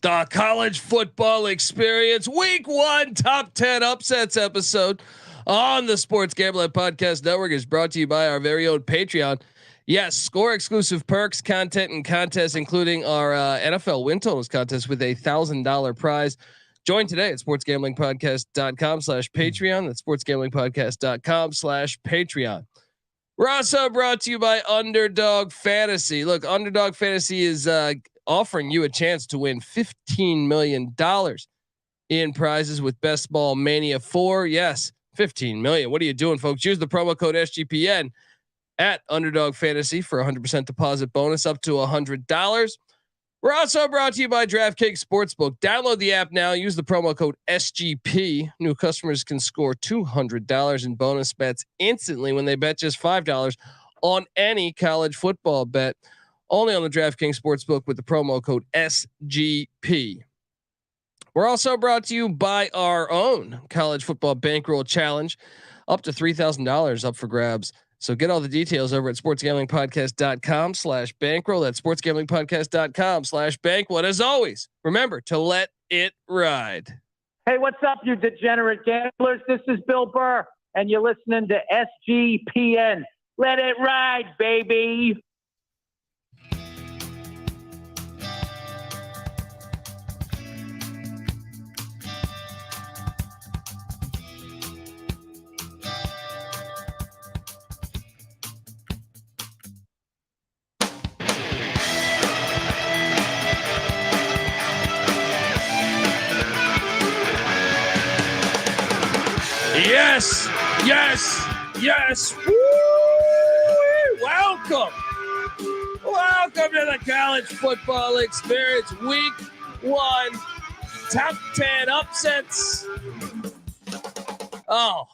The college football experience, week 1 top 10 upsets episode on the Sports Gambling Podcast Network is brought to you by our very own Patreon. Yes, score exclusive perks, content, and contests, including our NFL win totals contest with $1,000 prize. Join today at sportsgamblingpodcast.com/Patreon. That's sportsgamblingpodcast.com/Patreon. We're also brought to you by Underdog Fantasy. Look, Underdog Fantasy is offering you a chance to win $15 million in prizes with Best Ball Mania 4. Yes, $15 million. What are you doing, folks? Use the promo code SGPN at Underdog Fantasy for 100% deposit bonus up to $100. We're also brought to you by DraftKings Sportsbook. Download the app now. Use the promo code SGP. New customers can score $200 in bonus bets instantly when they bet just $5 on any college football bet. Only on the DraftKings Sportsbook with the promo code SGP. We're also brought to you by our own college football bankroll challenge, up to $3,000 up for grabs. So get all the details over at sportsgamblingpodcast.com/bankroll. That's sportsgamblingpodcast.com/bankroll. And as always, remember to let it ride. Hey, what's up, you degenerate gamblers? This is Bill Burr, and you're listening to SGPN. Let it ride, baby. Yes, yes, yes. Woo! Welcome to the college football experience, week 1, top 10 upsets. Oh,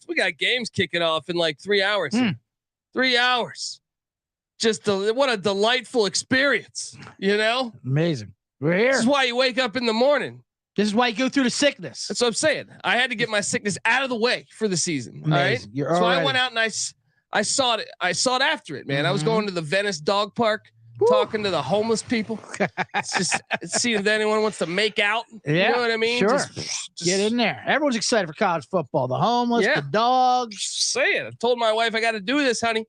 we got games kicking off in like 3 hours. 3 hours. What a delightful experience, you know? Amazing. We're here. This is why you wake up in the morning. This is why you go through the sickness. That's what I'm saying. I had to get my sickness out of the way for the season. Amazing. All right. You're so I went out and I saw it. I saw it after it, man. I was going to the Venice dog park, talking to the homeless people. It's just seeing if anyone wants to make out. Yeah, you know what I mean? Sure. Just get in there. Everyone's excited for college football. The homeless, the dogs. Say it. I told my wife I got to do this, honey,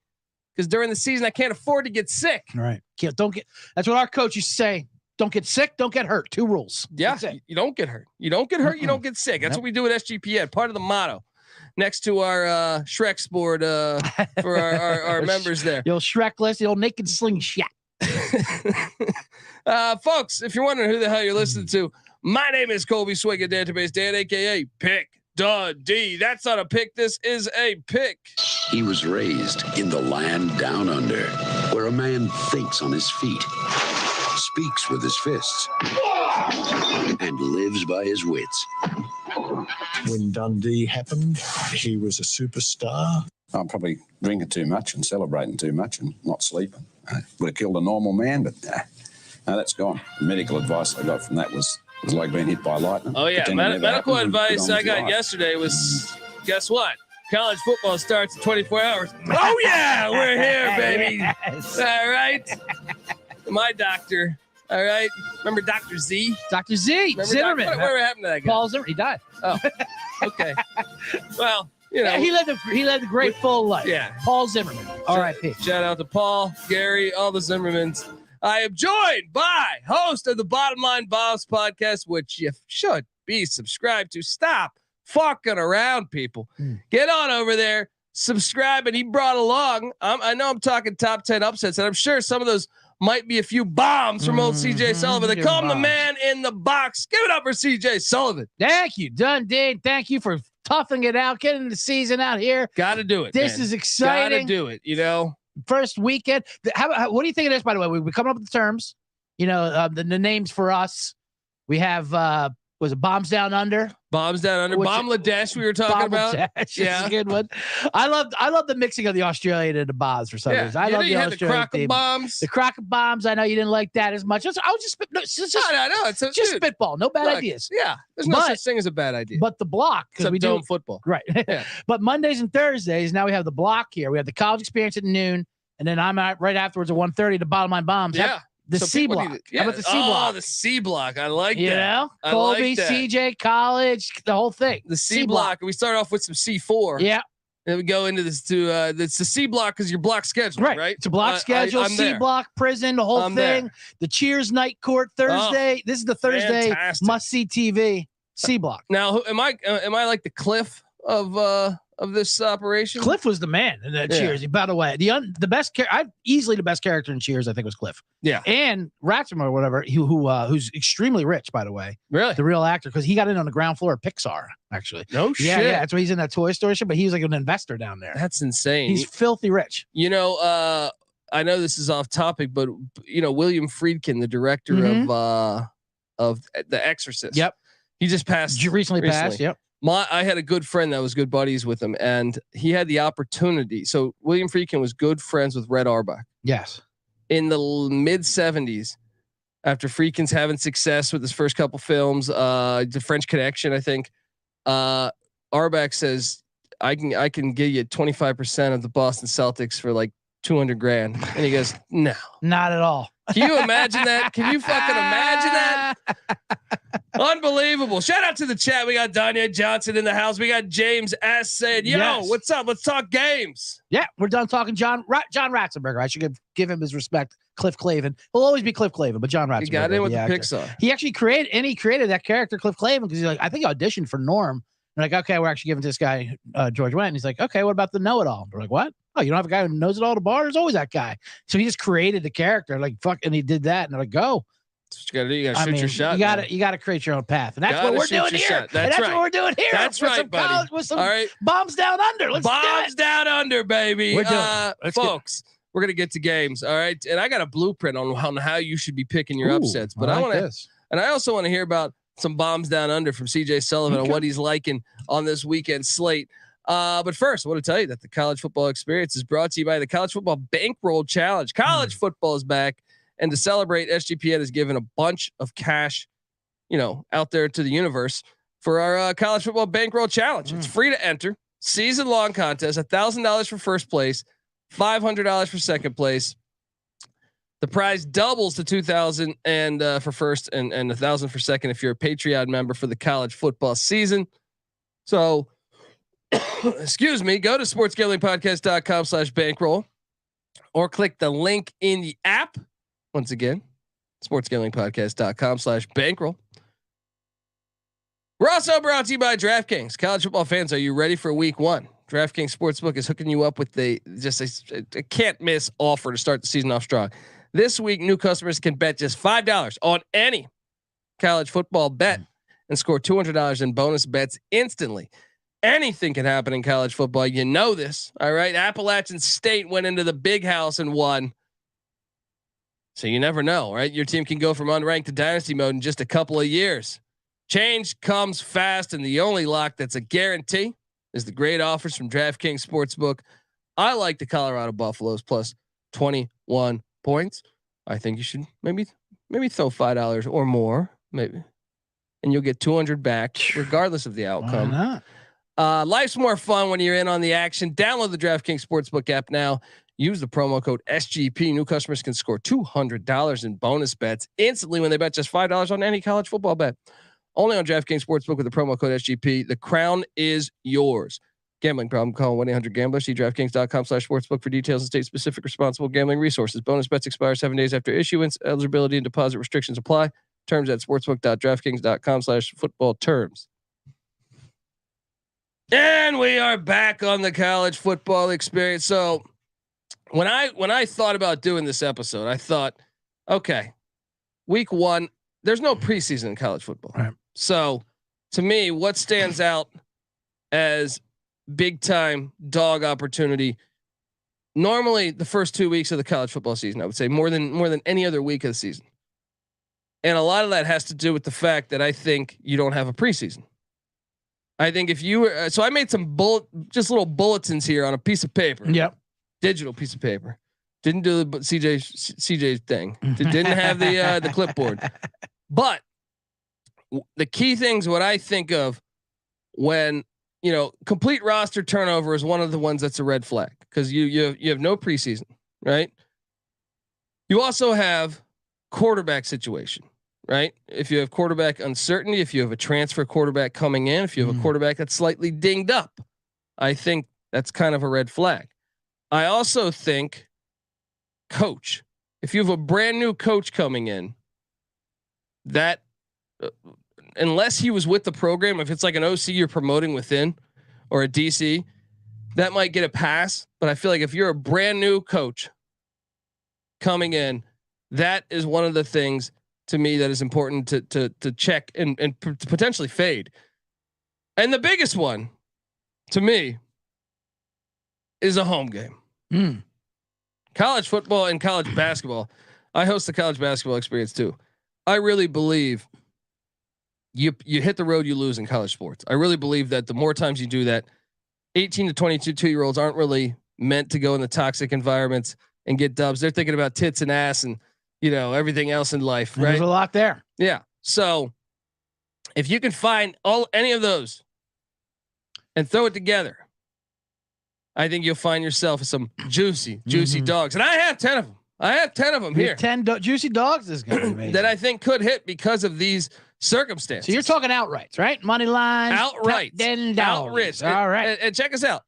because during the season I can't afford to get sick. Right. Don't get. That's what our coach used to say. Don't get sick. Don't get hurt. 2 rules. Yeah. You don't get hurt. You don't get hurt. You don't get sick. That's what we do at SGPN. Part of the motto. Next to our Shrek's board for our members there. The old Shrek list, the old naked slingshot. Folks, if you're wondering who the hell you're listening to, my name is Colby Swig at Database Dan, aka Pick Dundee. That's not a pick. This is a pick. He was raised in the land down under, where a man thinks on his feet, speaks with his fists, and lives by his wits. When Dundee happened, he was a superstar. I'm probably drinking too much and celebrating too much and not sleeping. I would have killed a normal man, but no, that's gone. The medical advice I got from that was like being hit by lightning. Oh yeah, medical advice I got yesterday was, guess what? College football starts in 24 hours. Oh yeah, we're here, baby. Yes. All right. My doctor. All right. Remember Dr. Z? Dr. Z. Zimmerman. Whatever happened to that guy? Paul Zimmerman. He died. Oh, okay. Well, you know. Yeah, he lived a great full life. Yeah. Paul Zimmerman. R.I.P. Shout out to Paul, Gary, all the Zimmermans. I am joined by host of the Bottom Line Bombs podcast, which you should be subscribed to. Stop fucking around, people. Get on over there, subscribe. And he brought along, I know I'm talking top 10 upsets, and I'm sure some of those might be a few bombs from old CJ Sullivan. They call him the man in the box. Give it up for CJ Sullivan. Thank you, Dundee. Thank you for toughing it out, getting the season out here. Got to do it. This is exciting. Got to do it, you know. First weekend. What do you think of this, by the way? We're coming up with the terms. You know, the names for us. We have, was it Bombs Down Under? Bombs Down Under. Bangladesh we were talking about. Yeah, a good one. I love the mixing of the Australian and the bombs for some reason. I love the Australian the bombs. The Crockett bombs. I know you didn't like that as much. I was just no. It's just spitball. No bad ideas. Yeah, there's no such thing as a bad idea. But the block, because we do football, right? Yeah. But Mondays and Thursdays now we have the block here. We have the college experience at noon, and then I'm out right afterwards at 1:30. The Bottom Line Bombs. Yeah. The So C people block. need How about the C block? Oh, the C block. I like You that. know, I Colby, like that. CJ, college, the whole thing. The C block. We start off with some C4. Yeah. Then we go into this it's the C block because your block schedule, right? It's a block schedule, I'm C there. block, prison, the whole I'm thing. there. The Cheers night court Thursday. This is the Thursday fantastic. must see TV. C block. Now, am I like the Cliff of this operation? Cliff was the man in that Cheers. By the way, the best easily the best character in Cheers, I think, was Cliff. Yeah, and Ratzinger or whatever, who's extremely rich, by the way. Really, the real actor, because he got in on the ground floor of Pixar. Actually, no shit. Yeah, that's why he's in that Toy Story shit. But he was like an investor down there. That's insane. He's filthy rich. You know, I know this is off topic, but you know, William Friedkin, the director of The Exorcist. Yep, he just passed. Recently passed. Yep. I had a good friend that was good buddies with him, and he had the opportunity. So William Friedkin was good friends with Red Auerbach. Yes. In the mid 70s, after Friedkin's having success with his first couple films, The French Connection, I think, Auerbach says, I can give you 25% of the Boston Celtics for like $200,000. And he goes, no, not at all. Can you imagine that? Can you fucking imagine that? Unbelievable. Shout out to the chat. We got Danya Johnson in the house. We got James S said, yo, what's up? Let's talk games. Yeah, we're done talking John Ratzenberger. I should give him his respect. Cliff Clavin. He'll always be Cliff Clavin, but John Ratzenberger. He got in with the Pixar. He actually created that character, Cliff Clavin, because he's like, I think he auditioned for Norm. They're like, okay, we're actually giving this guy George Wendt. And he's like, okay, what about the know-it-all? We're like, what? Oh, you don't have a guy who knows it all? The bar? There's always that guy. So he just created the character, like fuck, and he did that. And they're like, go. That's what you gotta do. You gotta shoot your shot. You gotta create your own path, and that's what we're doing here. That's what we're doing here. That's right, buddy. With some all right, bombs down under. Let's bombs down under, baby. We're doing folks. We're gonna get to games. All right, and I got a blueprint on how you should be picking your upsets. But I want to, and I also want to hear about some bombs down under from CJ Sullivan and what he's liking on this weekend slate. But first, I want to tell you that the college football experience is brought to you by the College Football Bankroll Challenge. College football is back, and to celebrate, SGPN has given a bunch of cash, out there to the universe for our College Football Bankroll Challenge. It's free to enter, season-long contest, $1,000 for first place, $500 for second place. The prize doubles to $2,000 and for first, and $1,000 for second if you're a Patreon member for the college football season. So. Excuse me, go to sportsgamblingpodcast.com/bankroll or click the link in the app. Once again, sportsgamblingpodcast.com/bankroll. We're also brought to you by DraftKings. College football fans, are you ready for week one? DraftKings Sportsbook is hooking you up with a can't miss offer to start the season off strong. This week, new customers can bet just $5 on any college football bet and score $200 in bonus bets instantly. Anything can happen in college football. You know this. All right. Appalachian State went into the big house and won. So you never know, right? Your team can go from unranked to dynasty mode in just a couple of years. Change comes fast, and the only lock that's a guarantee is the great offers from DraftKings Sportsbook. I like the Colorado Buffaloes plus 21 points. I think you should maybe throw $5 or more, maybe, and you'll get 200 back regardless of the outcome. Why not? Life's more fun when you're in on the action. Download the DraftKings Sportsbook app now. Use the promo code SGP. New customers can score $200 in bonus bets instantly when they bet just $5 on any college football bet. Only on DraftKings Sportsbook with the promo code SGP. The crown is yours. Gambling problem? Call 1-800-GAMBLER. See DraftKings.com/sportsbook for details and state-specific responsible gambling resources. Bonus bets expire 7 days after issuance. Eligibility and deposit restrictions apply. Terms at sportsbook.draftkings.com/football terms. And we are back on the college football experience. So when I thought about doing this episode, I thought, okay, week one, there's no preseason in college football. Right. So to me, what stands out as big time dog opportunity? Normally the first 2 weeks of the college football season, I would say more than any other week of the season. And a lot of that has to do with the fact that I think you don't have a preseason. I think if you were, so I made some just little bulletins here on a piece of paper. Yep. Digital piece of paper. Didn't do the CJ thing. Didn't have the clipboard. But the key things, what I think of when, complete roster turnover is one of the ones that's a red flag because you have no preseason, right? You also have quarterback situation, right? If you have quarterback uncertainty, if you have a transfer quarterback coming in, if you have a quarterback that's slightly dinged up, I think that's kind of a red flag. I also think coach, if you have a brand new coach coming in, that unless he was with the program, if it's like an OC you're promoting within or a DC, that might get a pass. But I feel like if you're a brand new coach coming in, that is one of the things to me that is important to check and potentially fade. And the biggest one to me is a home game. College football and college basketball. I host the college basketball experience too. I really believe you hit the road, you lose in college sports. I really believe that the more times you do that, 18 to 22-year-olds aren't really meant to go in the toxic environments and get dubs. They're thinking about tits and ass and, you know, everything else in life. Right. There's a lot there. Yeah. So if you can find any of those and throw it together, I think you'll find yourself some juicy dogs. And I have 10 of them. I have 10 of them here. 10 juicy dogs is going to be amazing. That I think could hit because of these circumstances. So you're talking outrights, right? Money line, outright, $10. All right. And check us out.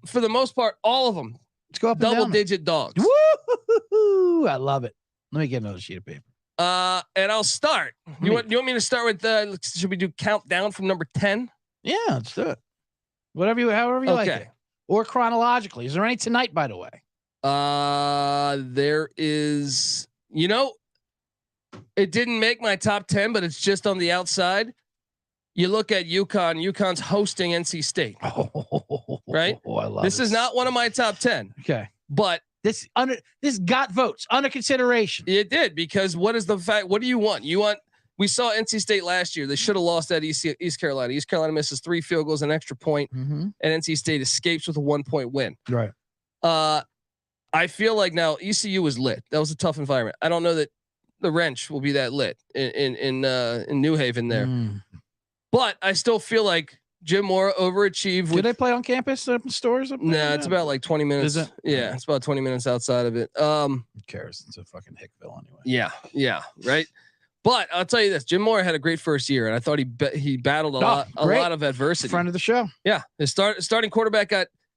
For the most part, all of them. Let's go up double-digit dogs. Woo! I love it. Let me get another sheet of paper. And I'll start. You want me to start with? Should we do countdown from number 10? Yeah, let's do it. However you like it, or chronologically. Is there any tonight, by the way? There is. You know, it didn't make my top 10, but it's just on the outside. You look at UConn. UConn's hosting NC State. Right? Oh, I love this. Is not one of my top 10. Okay, but this got votes under consideration. It did, because what is the fact? What do you want? We saw NC State last year. They should have lost at East Carolina. East Carolina misses 3 field goals, an extra point, and NC State escapes with a 1-point win. Right. I feel like now ECU was lit. That was a tough environment. I don't know that the Wrench will be that lit in New Haven there, but I still feel like Jim Mora overachieved. Do they play on campus stores? Nah, it's about like 20 minutes. Is it? Yeah, it's about 20 minutes outside of it. Who cares? It's a fucking Hickville anyway. Yeah, right. But I'll tell you this: Jim Mora had a great first year, and I thought he battled a lot of adversity. Friend of the show. Yeah, his starting quarterback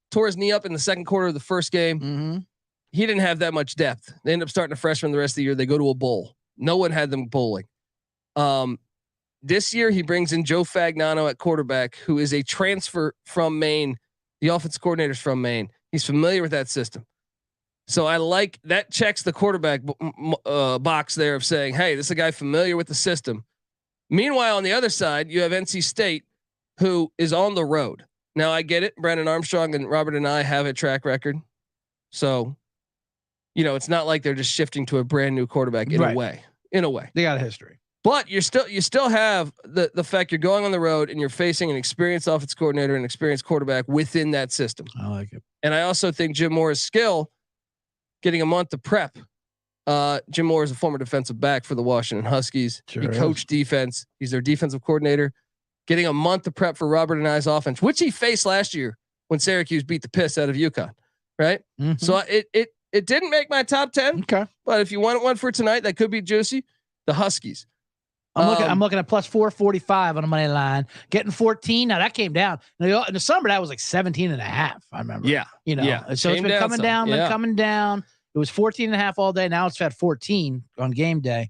tore his knee up in the second quarter of the first game. He didn't have that much depth. They end up starting a freshman the rest of the year. They go to a bowl. No one had them bowling. This year he brings in Joe Fagnano at quarterback, who is a transfer from Maine. The offensive coordinator's from Maine. He's familiar with that system. So I like that. Checks the quarterback box there of saying, hey, this is a guy familiar with the system. Meanwhile, on the other side, you have NC State, who is on the road. Now I get it. Brandon Armstrong and Robert and I have a track record. So, you know, it's not like they're just shifting to a brand new quarterback in a way. They got a history. But you still have the fact you're going on the road and you're facing an experienced offensive coordinator and experienced quarterback within that system. I like it. And I also think Jim Mora's skill, getting a month to prep. Jim Mora is a former defensive back for the Washington Huskies. Sure he coached defense. He's their defensive coordinator. Getting a month to prep for Robert and I's offense, which he faced last year when Syracuse beat the piss out of UConn. Right. So it didn't make my top 10. Okay. But if you want one for tonight, that could be juicy. The Huskies. I'm looking at plus 445 on the money line, getting 14. Now that came down in the summer. That was like 17.5. I remember. Yeah. You know, so it's been coming down, coming down. It was 14.5 all day. Now it's at 14 on game day.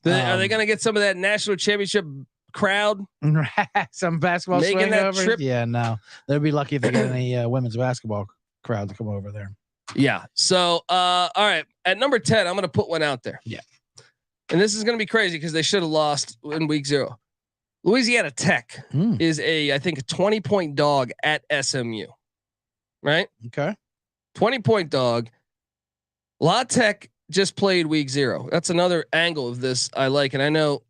Are they going to get some of that national championship crowd? Some basketball making that over? Trip? Yeah, no, they'll be lucky if they get any women's basketball crowd to come over there. Yeah. So, all right. At number 10, I'm going to put one out there. Yeah. And this is going to be crazy because they should have lost in week 0. Louisiana Tech is I think a 20-point dog at SMU. Right? Okay. 20-point dog. La Tech just played week 0. That's another angle of this I like. And I know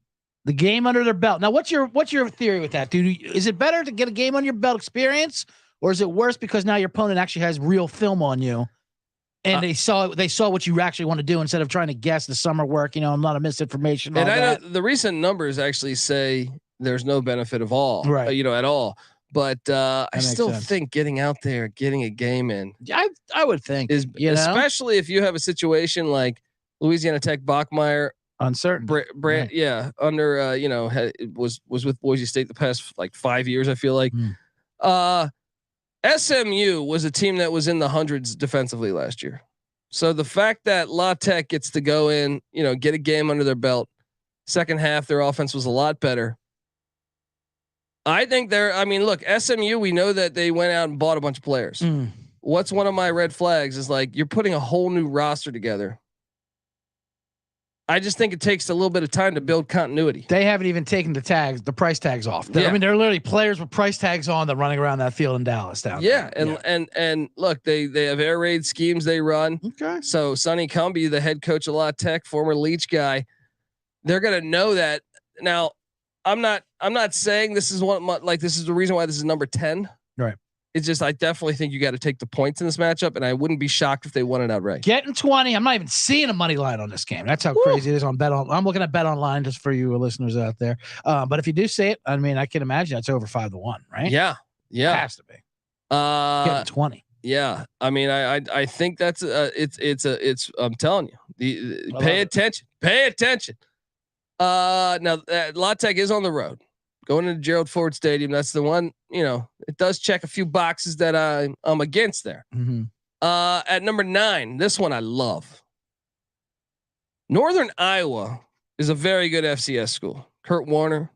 the game under their belt. Now, what's your theory with that, dude? Is it better to get a game on your belt experience, or is it worse because now your opponent actually has real film on you? And they saw what you actually want to do instead of trying to guess the summer work. You know, a lot of misinformation. And I know the recent numbers actually say there's no benefit of all, right? At all. But I still think getting out there, getting a game in, I would think is especially if you have a situation like Louisiana Tech, Bachmeier, Uncertain. Brand, yeah, under was with Boise State the past like 5 years. I feel like. SMU was a team that was in the hundreds defensively last year. So the fact that La Tech gets to go in, get a game under their belt, second half their offense was a lot better. I think look, SMU, we know that they went out and bought a bunch of players. What's one of my red flags is like you're putting a whole new roster together. I just think it takes a little bit of time to build continuity. They haven't even taken the price tags off. I mean, they're literally players with price tags on that running around that field in Dallas down there. And look, they have air raid schemes they run. Okay. So Sonny Cumbie, the head coach of La Tech, former Leach guy, they're gonna know that. Now, I'm not saying this is this is the reason why this is number 10. Right. It's just I definitely think you got to take the points in this matchup, and I wouldn't be shocked if they won it outright. Getting 20. I'm not even seeing a money line on this game. That's how crazy it is on Bet On. I'm looking at Bet Online just for you listeners out there. But if you do see it, I mean, I can imagine it's over 5-1, right? Yeah. It has to be. Getting 20. Yeah. I mean, I think that's it's. I'm telling you, pay attention. Pay attention. Now La Tech is on the road. Going into Gerald Ford Stadium, that's the one. It does check a few boxes that I'm against there. At number 9, this one I love. Northern Iowa is a very good FCS school. Kurt Warner,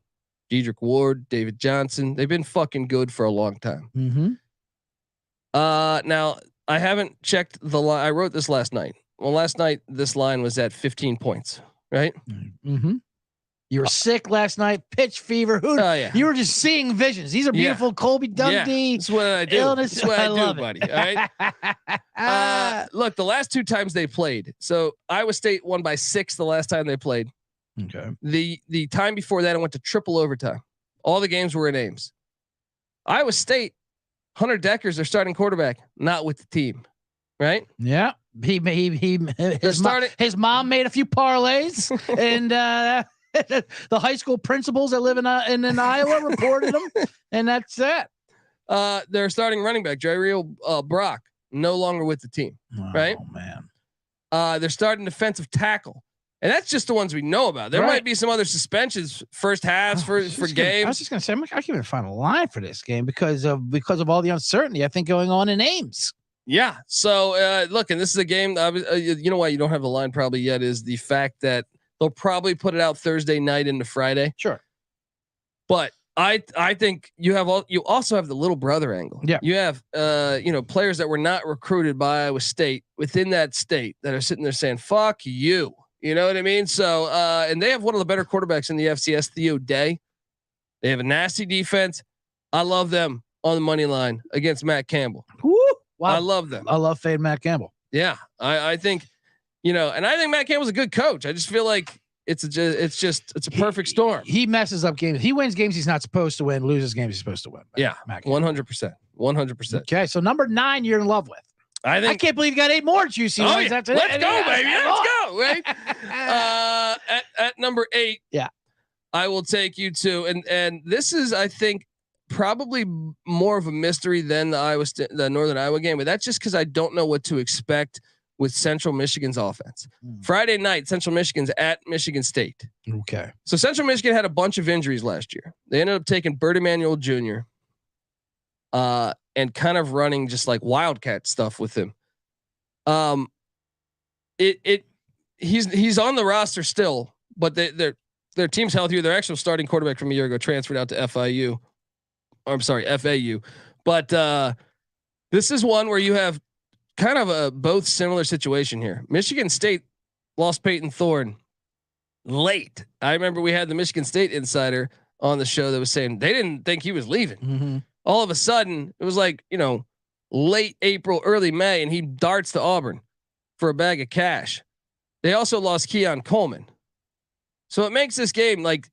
Dedrick Ward, David Johnson. They've been fucking good for a long time. Now I haven't checked the line. I wrote this last night. Well, last night this line was at 15 points, right? You were sick last night, pitch fever. You were just seeing visions. These are beautiful. Colby Dundee. That's what I do. That's what I do, buddy. All right. Look, the last 2 times they played. So Iowa State won by 6 the last time they played. Okay. The time before that, it went to triple overtime. All the games were in Ames. Iowa State, Hunter Decker's their starting quarterback, not with the team. Right? Yeah. His mom made a few parlays and the high school principals that live in Iowa reported them, and that's it. Their starting running back, Jairo Brock, no longer with the team. Right? Oh man. They're starting defensive tackle, and that's just the ones we know about. There might be some other suspensions, first halves for games. I was just gonna say, I can't even find a line for this game because of all the uncertainty I think going on in Ames. Yeah. So look, and this is a game. You know why you don't have the line probably yet is the fact that they'll probably put it out Thursday night into Friday. Sure. But I think you also have the little brother angle. Yeah. You have players that were not recruited by Iowa State within that state that are sitting there saying, fuck you. You know what I mean? So and they have one of the better quarterbacks in the FCS, Theo Day. They have a nasty defense. I love them on the money line against Matt Campbell. Woo! Wow. I love them. I love fade Matt Campbell. Yeah. I think and I think Matt Campbell's a good coach. I just feel like it's a perfect storm. He messes up games. He wins games he's not supposed to win, loses games he's supposed to win. Yeah. 100%. Okay. So number 9, you're in love with. I can't believe you got 8 more juicy ones after that. Let's go, baby. Let's go. Right. At number 8. Yeah. I will take you to, and this is, I think, probably more of a mystery than the Northern Iowa game, but that's just because I don't know what to expect with Central Michigan's offense. Friday night, Central Michigan's at Michigan State. Okay. So Central Michigan had a bunch of injuries last year. They ended up taking Bert Emanuel Jr. And kind of running just like Wildcat stuff with him. He's on the roster still, but their team's healthier. Their actual starting quarterback from a year ago transferred out to FAU. But this is one where you have kind of a both similar situation here. Michigan State lost Peyton Thorne late. I remember we had the Michigan State insider on the show that was saying they didn't think he was leaving. All of a sudden, it was like, late April, early May, and he darts to Auburn for a bag of cash. They also lost Keon Coleman. So it makes this game like,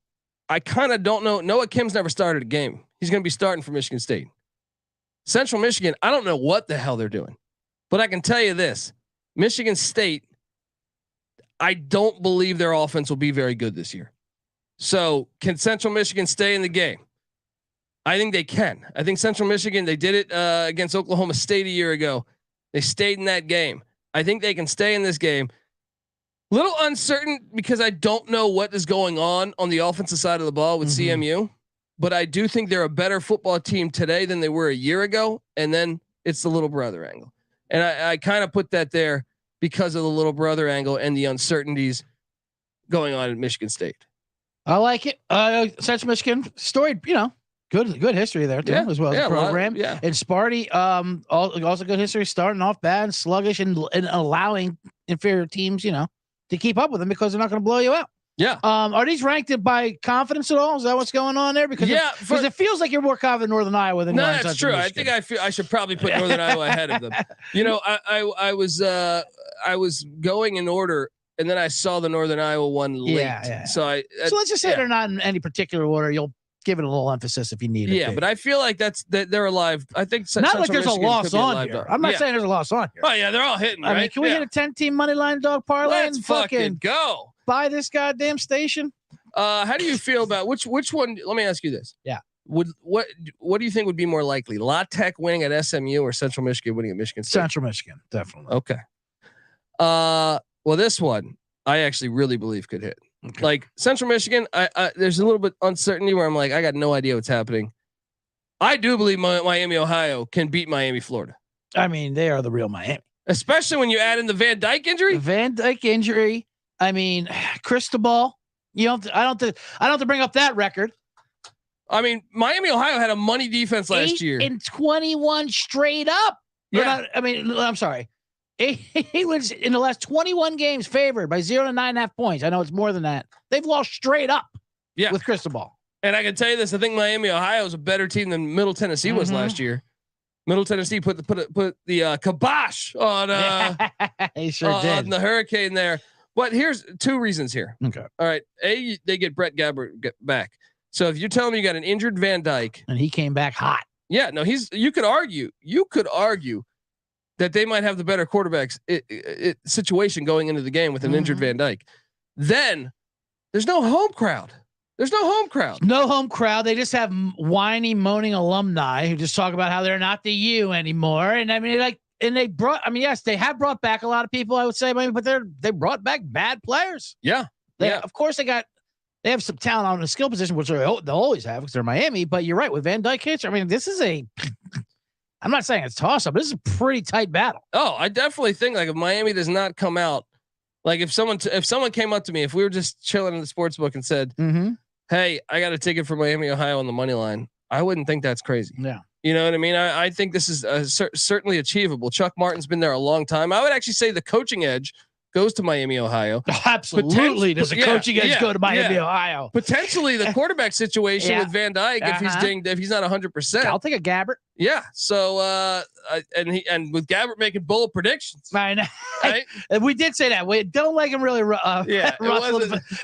I kind of don't know. Noah Kim's never started a game. He's going to be starting for Michigan State. Central Michigan, I don't know what the hell they're doing, but I can tell you this: Michigan State, I don't believe their offense will be very good this year. So can Central Michigan stay in the game? I think they can. I think Central Michigan, they did it against Oklahoma State a year ago. They stayed in that game. I think they can stay in this game. Little uncertain because I don't know what is going on the offensive side of the ball with CMU, but I do think they're a better football team today than they were a year ago. And then it's the little brother angle. And I kind of put that there because of the little brother angle and the uncertainties going on at Michigan State. I like it. Central Michigan storied, good history there too, as well as the program. And Sparty, also good history, starting off bad, sluggish, and allowing inferior teams, to keep up with them because they're not going to blow you out. Yeah. Are these ranked by confidence at all? Is that what's going on there? Because it feels like you're more confident in Northern Iowa than that's true. Michigan. I think I should probably put Northern Iowa ahead of them. I was going in order, and then I saw the Northern Iowa one late. Yeah. So let's just say they're not in any particular order. You'll give it a little emphasis if you need it. Yeah, but I feel like that they're alive. I think not Central like there's Michigan a loss on here. I'm not saying there's a loss on here. Oh yeah, they're all hitting. Right? I mean, can we hit a 10-team money line dog parlay? Let's fucking go. Buy this goddamn station. How do you feel about which one? Let me ask you this. Yeah. What do you think would be more likely? La Tech winning at SMU or Central Michigan winning at Michigan State? Central Michigan, definitely. Okay. Well, this one I actually really believe could hit. Okay. Like Central Michigan, I there's a little bit uncertainty where I'm like, I got no idea what's happening. I do believe Miami, Ohio can beat Miami, Florida. I mean, they are the real Miami. Especially when you add in the Van Dyke injury. I mean, Cristobal. I don't have to bring up that record. I mean, Miami, Ohio had a money defense last year. 8-21 straight up. Yeah. I'm sorry. He was in the last 21 games favored by 0 to 9.5 points. I know it's more than that. They've lost straight up. Yeah. With Cristobal. And I can tell you this: I think Miami, Ohio is a better team than Middle Tennessee was last year. Middle Tennessee put the kibosh on. He sure did. On the Hurricane there. But here's two reasons here. Okay. All right. They get Brett Gabbert back. So if you're telling me you got an injured Van Dyke, and he came back hot. Yeah. No, you could argue that they might have the better quarterbacks situation going into the game with an injured Van Dyke. Then there's no home crowd. No home crowd. They just have whiny, moaning alumni who just talk about how they're not the U anymore. And I mean, yes, they have brought back a lot of people, I would say, but they brought back bad players. Yeah. Of course they have some talent on the skill position, which they'll always have because they're Miami, but you're right with Van Dyke hits. I mean, this is I'm not saying it's toss up. This is a pretty tight battle. Oh, I definitely think like if Miami does not come out, like if someone came up to me, if we were just chilling in the sports book and said, "Hey, I got a ticket for Miami, Ohio on the money line," I wouldn't think that's crazy. Yeah. You know what I mean? I think this is certainly achievable. Chuck Martin's been there a long time. I would actually say the coaching edge goes to Miami, Ohio. Absolutely. Does the coaching edge go to Miami, Ohio? Potentially the quarterback situation with Van Dyke if he's not 100%. I'll take a Gabbert. Yeah. So and with Gabbert making bold predictions. I know. Right? We did say that. We don't like him really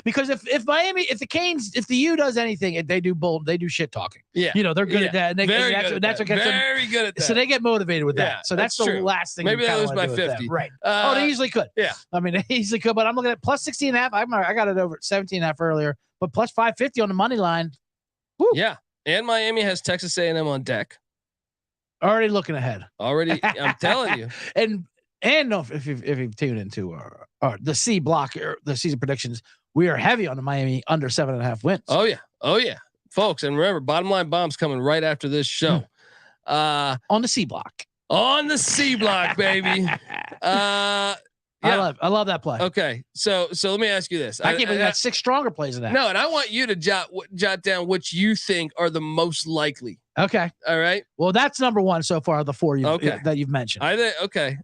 because if Miami, if the U does anything, they do shit talking. Yeah. They're good at that. And that's what gets them very good at that. So they get motivated with that. So that's the last thing. Maybe they lose by 50. Right. They easily could. Yeah. I mean, they easily could, but I'm looking at plus 16.5. I got it over 17.5 earlier, but plus 550 on the money line. Woo. Yeah. And Miami has Texas A&M on deck. Already looking ahead. I'm telling you. And if you tune into our the C block or the season predictions, we are heavy on the Miami under 7.5 wins. Oh yeah, folks. And remember, bottom line bombs coming right after this show. On the C block. On the C block, baby. I love that play. Okay, so let me ask you this. I can't believe that 6 stronger plays in that. No, and I want you to jot down which you think are the most likely. Okay. All right. Well, that's number 1 so far. The 4 that you've mentioned. Okay.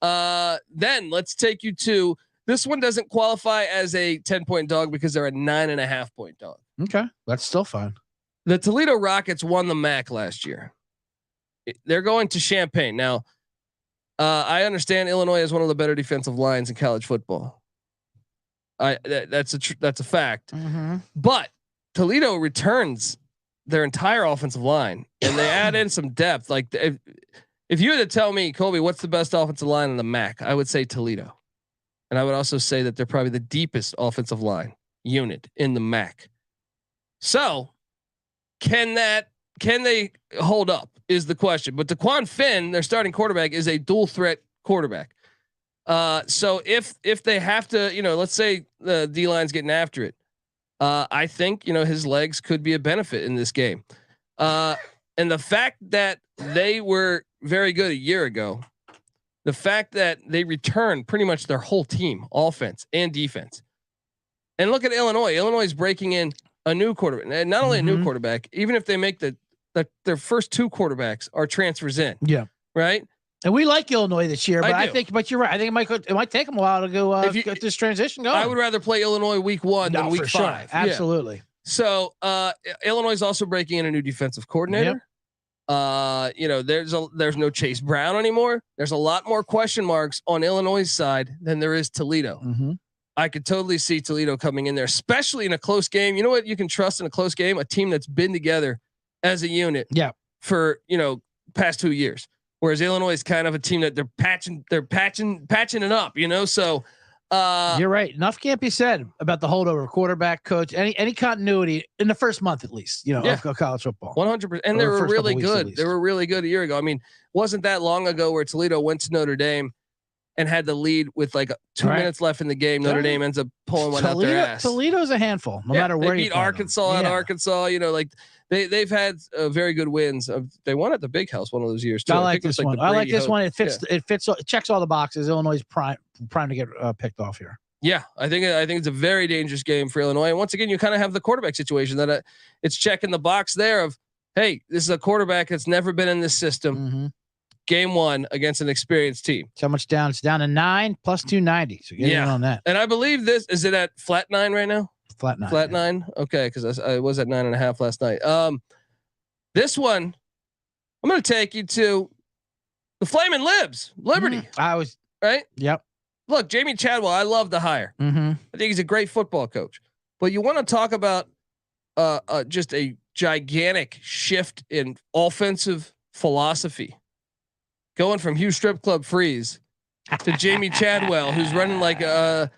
Then let's take you to this one. Doesn't qualify as a 10-point dog because they're a 9.5-point dog. Okay, that's still fine. The Toledo Rockets won the MAC last year. They're going to Champaign now. I understand Illinois is one of the better defensive lines in college football. That's a fact. But Toledo returns their entire offensive line and they add in some depth. Like if you were to tell me, Colby, what's the best offensive line in the MAC, I would say Toledo. And I would also say that they're probably the deepest offensive line unit in the MAC. So can they hold up is the question. But DeQuan Finn, their starting quarterback, is a dual threat quarterback. So if they have to, let's say the D line's getting after it, I think his legs could be a benefit in this game. And the fact that they were very good a year ago, the fact that they returned pretty much their whole team, offense and defense. And look at Illinois. Illinois is breaking in a new quarterback, and not only a new quarterback, even if they make their first two quarterbacks are transfers in. Yeah. Right. And we like Illinois this year, but but you're right. I think it might take them a while to go get this transition going. I would rather play Illinois week 1 than week 5. Sure. Absolutely. Yeah. So Illinois is also breaking in a new defensive coordinator. Yep. There's no Chase Brown anymore. There's a lot more question marks on Illinois' side than there is Toledo. Mm-hmm. I could totally see Toledo coming in there, especially in a close game. You know what you can trust in a close game? A team that's been together as a unit for, past 2 years. Whereas Illinois is kind of a team that they're patching it up, so you're right. Enough can't be said about the holdover quarterback, coach, any continuity in the first month, at least, of college football. 100%. And they were really good. They were really good a year ago. I mean, wasn't that long ago where Toledo went to Notre Dame and had the lead with like 2 minutes left in the game. Notre Dame ends up pulling one out their ass. Toledo's a handful, no matter where they beat Arkansas and Arkansas. They've had very good wins. They won at the Big House one of those years too. I like this one. It fits. It checks all the boxes. Illinois is prime to get picked off here. Yeah, I think it's a very dangerous game for Illinois. And once again, you kind of have the quarterback situation that it's checking the box there of, hey, this is a quarterback that's never been in this system. Mm-hmm. Game 1 against an experienced team. So much down? It's down to 9 plus 290. So get in on that. And I believe is it at flat 9 right now? Flat 9. Flat 9. Okay, because I was at 9.5 last night. This one, I'm going to take you to the Flaming Libs, Liberty. I was right. Yep. Look, Jamie Chadwell, I love the hire. Mm-hmm. I think he's a great football coach. But you want to talk about just a gigantic shift in offensive philosophy. Going from Hugh Strip Club Freeze to Jamie Chadwell, who's running like the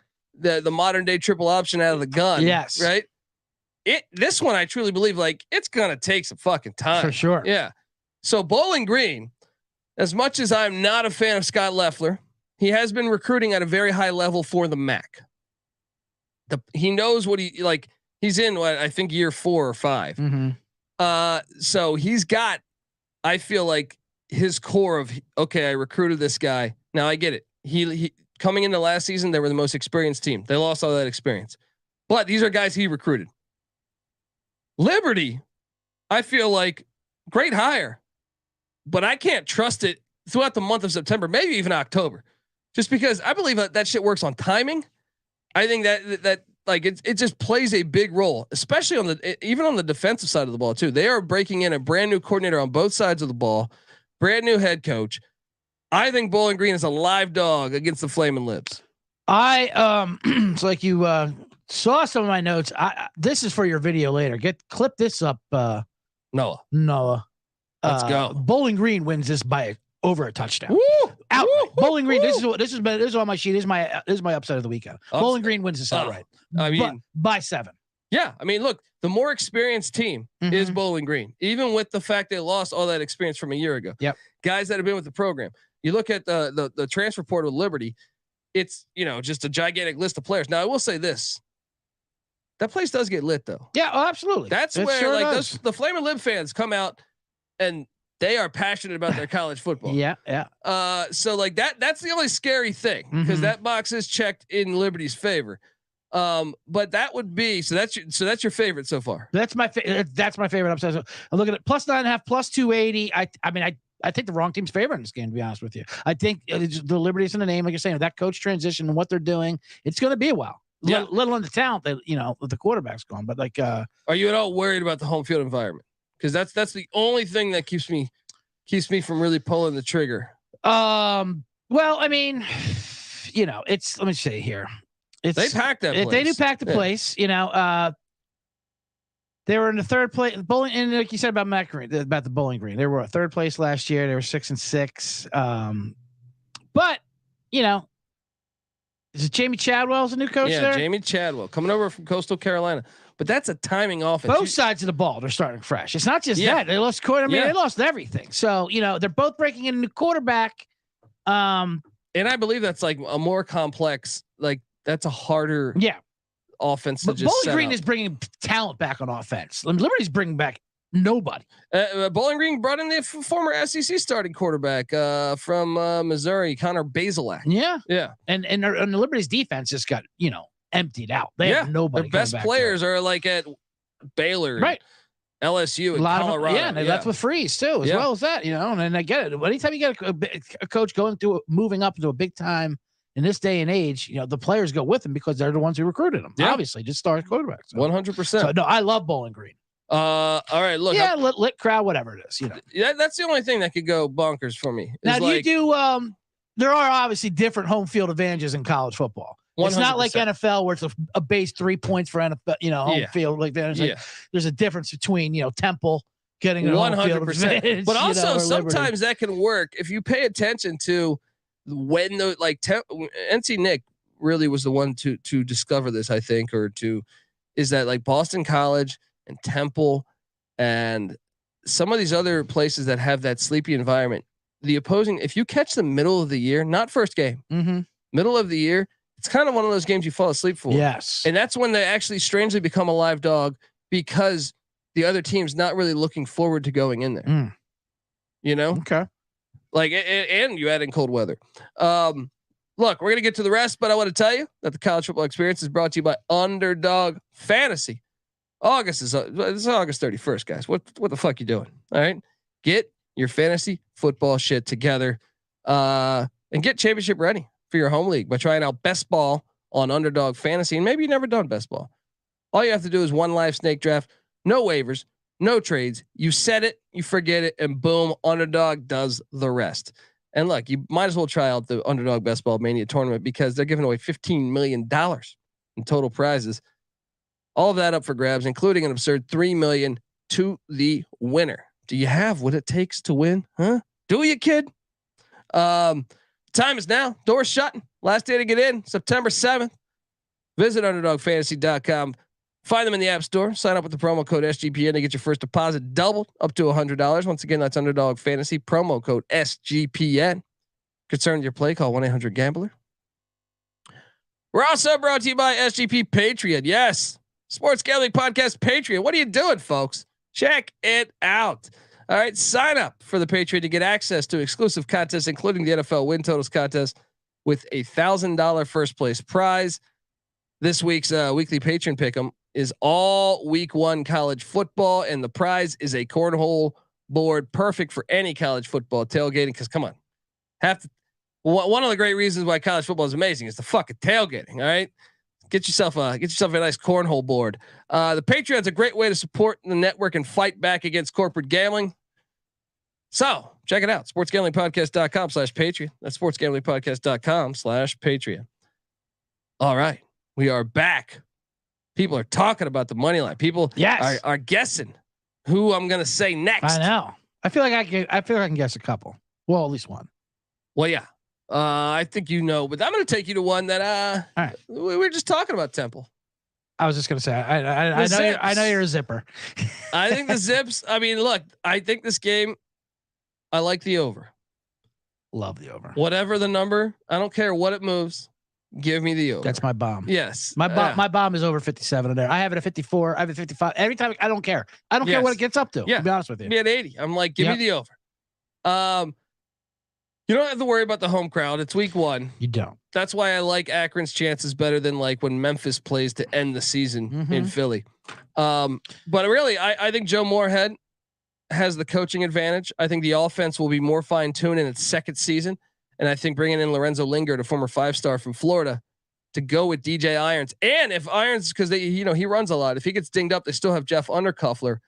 modern day triple option out of the gun. Yes. Right. This one, I truly believe it's going to take some fucking time. For sure. Yeah. So Bowling Green, as much as I'm not a fan of Scott Loeffler, he has been recruiting at a very high level for the MAC. He knows what he's in I think year 4 or 5. Mm-hmm. So he's got, I feel like, his core of, okay, I recruited this guy. Now I get it. He coming into last season, they were the most experienced team. They lost all that experience, but these are guys he recruited. Liberty, I feel like great hire, but I can't trust it throughout the month of September, maybe even October, just because I believe that shit works on timing. I think that it just plays a big role, especially even on the defensive side of the ball too. They are breaking in a brand new coordinator on both sides of the ball. Brand new head coach. I think Bowling Green is a live dog against the Flaming Libs. It's like you saw some of my notes. This is for your video later. Clip this up, Noah. Let's go. Bowling Green wins this by over a touchdown. Woo! Outright. Woo! Bowling Green. Woo! This is on my sheet. This is my upset of the weekend. Bowling Green wins this outright. I mean, by 7. Yeah, I mean, look, the more experienced team is Bowling Green, even with the fact they lost all that experience from a year ago. Yep. Guys that have been with the program. You look at the transfer portal with Liberty, it's just a gigantic list of players. Now I will say this. That place does get lit though. Yeah, absolutely. That's where the Flaming Lib fans come out and they are passionate about their college football. Yeah. So that's the only scary thing because that box is checked in Liberty's favor. But that would be so that's your favorite so far. That's my favorite upset. So I'm looking at plus 9.5, plus 280. I think the wrong team's favored in this game, to be honest with you. I think the Liberty's in the name, like you're saying, that coach transition and what they're doing, it's going to be a while. Yeah. Little on the talent that the quarterback's gone, but are you at all worried about the home field environment? Because that's the only thing that keeps me from really pulling the trigger. Well, I mean, it's let me say here. They packed that place. They do pack the place, They were in the third place bowling, and like you said about the Bowling Green, they were a third place last year. They were 6-6. But is it Jamie Chadwell's a new coach there? Yeah, Jamie Chadwell coming over from Coastal Carolina. But that's a timing offense. Both sides of the ball, they're starting fresh. It's not just that they lost they lost everything. So they both breaking in a new quarterback. And I believe that's like a more complex, like that's a harder offense. But Bowling Green is bringing talent back on offense. Liberty's bringing back nobody. Bowling Green brought in the former SEC starting quarterback from Missouri, Connor Bazelak. Yeah. And the Liberty's defense just got, emptied out. They have nobody. Their best players are like at Baylor, right? LSU and Colorado. And they left with Freeze too, as well as that, and I get it. Anytime you get a coach moving up into a big time in this day and age, the players go with them because they're the ones who recruited them. Yeah. Obviously, just star quarterbacks. 100%. So no, I love Bowling Green. All right, look. Yeah, lit crowd, whatever it is. Yeah, that's the only thing that could go bonkers for me. Now, you do. There are obviously different home field advantages in college football. 100%. It's not like NFL where it's a base 3 points for NFL, home field like that. Like, there's a difference between Temple getting a 100%. But also sometimes that can work if you pay attention to when the NC Nick really was the one to discover this, I think, is that like Boston College and Temple and some of these other places that have that sleepy environment, the opposing, if you catch the middle of the year, not first game, middle of the year, it's kind of one of those games you fall asleep for. Yes. And that's when they actually strangely become a live dog because the other team's not really looking forward to going in there. Okay. Like, and you add in cold weather. Look, we're going to get to the rest, but I want to tell you that the college football experience is brought to you by Underdog Fantasy. It's August 31st, guys. What the fuck you doing? All right. Get your fantasy football shit together, and get championship ready for your home league by trying out Best Ball on Underdog Fantasy. And maybe you've never done Best Ball. All you have to do is one live snake draft, no waivers, no trades. You set it, you forget it, and boom, Underdog does the rest. And look, you might as well try out the Underdog Best Ball Mania tournament because they're giving away $15 million in total prizes. All of that up for grabs, including an absurd $3 million to the winner. Do you have what it takes to win? Huh? Do you, kid? Time is now. Doors shutting. Last day to get in, September 7th. Visit UnderdogFantasy.com. Find them in the App Store. Sign up with the promo code SGPN to get your first deposit doubled up to $100. Once again, that's Underdog Fantasy, promo code SGPN. Concerned with your play, call 1-800-GAMBLER. We're also brought to you by SGP Patreon. Yes, Sports Gambling Podcast Patreon. What are you doing, folks? Check it out. All right, sign up for the Patreon to get access to exclusive contests, including the NFL Win Totals contest with $1,000 first place prize. This week's weekly Patreon pick'em is all week one college football, and the prize is a cornhole board, perfect for any college football tailgating. Because come on, one of the great reasons why college football is amazing is the fucking tailgating. All right, get yourself a nice cornhole board. The Patreon's a great way to support the network and fight back against corporate gambling. So check it out. sportsgamblingpodcast.com/Patreon. That's sportsgamblingpodcast.com/Patreon. All right. We are back. People are talking about the money line. People are guessing who I'm going to say next. I know. I feel like I can guess a couple. Well, at least one. Well, yeah. I think but I'm going to take you to one that all right. We were just talking about Temple. I was just going to say I know you're a zipper. I think the Zips. I mean, look, I think this game. I like the over. Love the over. Whatever the number, I don't care what it moves. Give me the over. That's my bomb. Yes. My bomb is over 57 in there. I have it at 54. I have it at 55. Every time I don't care. I don't care what it gets up to. Yeah. To be honest with you. Be at 80. I'm like, give me the over. You don't have to worry about the home crowd. It's week one. You don't. That's why I like Akron's chances better than like when Memphis plays to end the season in Philly. But really, I think Joe Moorhead has the coaching advantage. I think the offense will be more fine-tuned in its second season. And I think bringing in Lorenzo Lingard, a former 5-star from Florida, to go with DJ Irons. And if Irons, because he runs a lot. If he gets dinged up, they still have Jeff Undercuffler.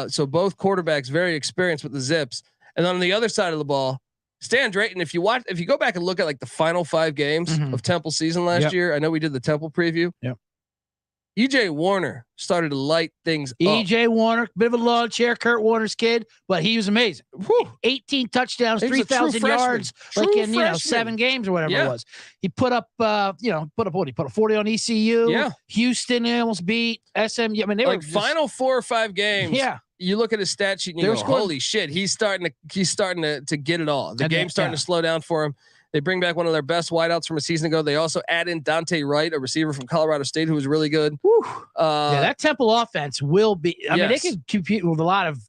So both quarterbacks very experienced with the Zips. And then on the other side of the ball, Stan Drayton. If you go back and look at like the final 5 games of Temple season last year, I know we did the Temple preview. Yep. EJ Warner started to light things up. EJ Warner, bit of a lawn chair, Kurt Warner's kid, but he was amazing. Whew. 18 touchdowns, 3,000 yards, like in 7 games or whatever it was. He put up, what? He put a 40 on ECU. Yeah. Houston almost beat SMU. I mean, they like were final 4 or 5 games. Yeah. You look at his stat sheet and you go, holy shit, he's starting to get it all. The game's starting to slow down for him. They bring back one of their best wideouts from a season ago. They also add in Dante Wright, a receiver from Colorado State who was really good. Yeah, that Temple offense will be. I mean, they can compete with a lot of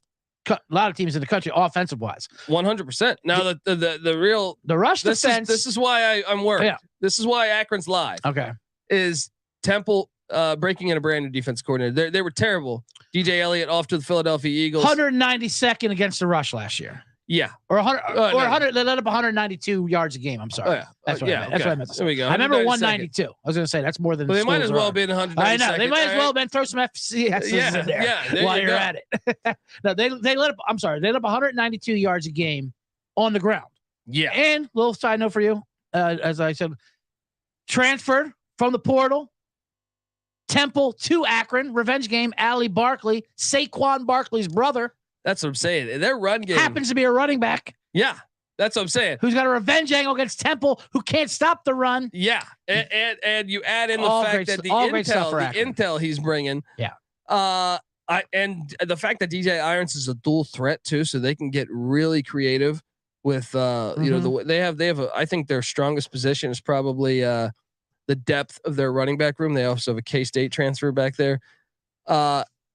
teams in the country offensive wise. 100%. Now the rush defense. This is why I'm worried. Yeah. This is why Akron's live. Okay. Is Temple breaking in a brand new defense coordinator? They were terrible. DJ Elliott off to the Philadelphia Eagles. 192nd against the rush last year. Yeah. Or 100. They let up 192 yards a game. I'm sorry. Oh, yeah. That's what I meant. That's what I meant to say. There we go. I remember 192. I was going to say that's more than. Well, they might as well have been 192. I know. They might as well have been. Throw some FCSs in there while you're at it. No, they let up. I'm sorry. They let up 192 yards a game on the ground. Yeah. And little side note for you, as I said, transferred from the portal. Temple to Akron, revenge game. Ali Barkley, Saquon Barkley's brother. That's what I'm saying. Their run game happens to be a running back. Yeah, that's what I'm saying. Who's got a revenge angle against Temple, who can't stop the run. Yeah, and you add in the fact that the intel he's bringing. Yeah. And the fact that DJ Irons is a dual threat too, so they can get really creative with you know they have I think their strongest position is probably the depth of their running back room. They also have a K-State transfer back there.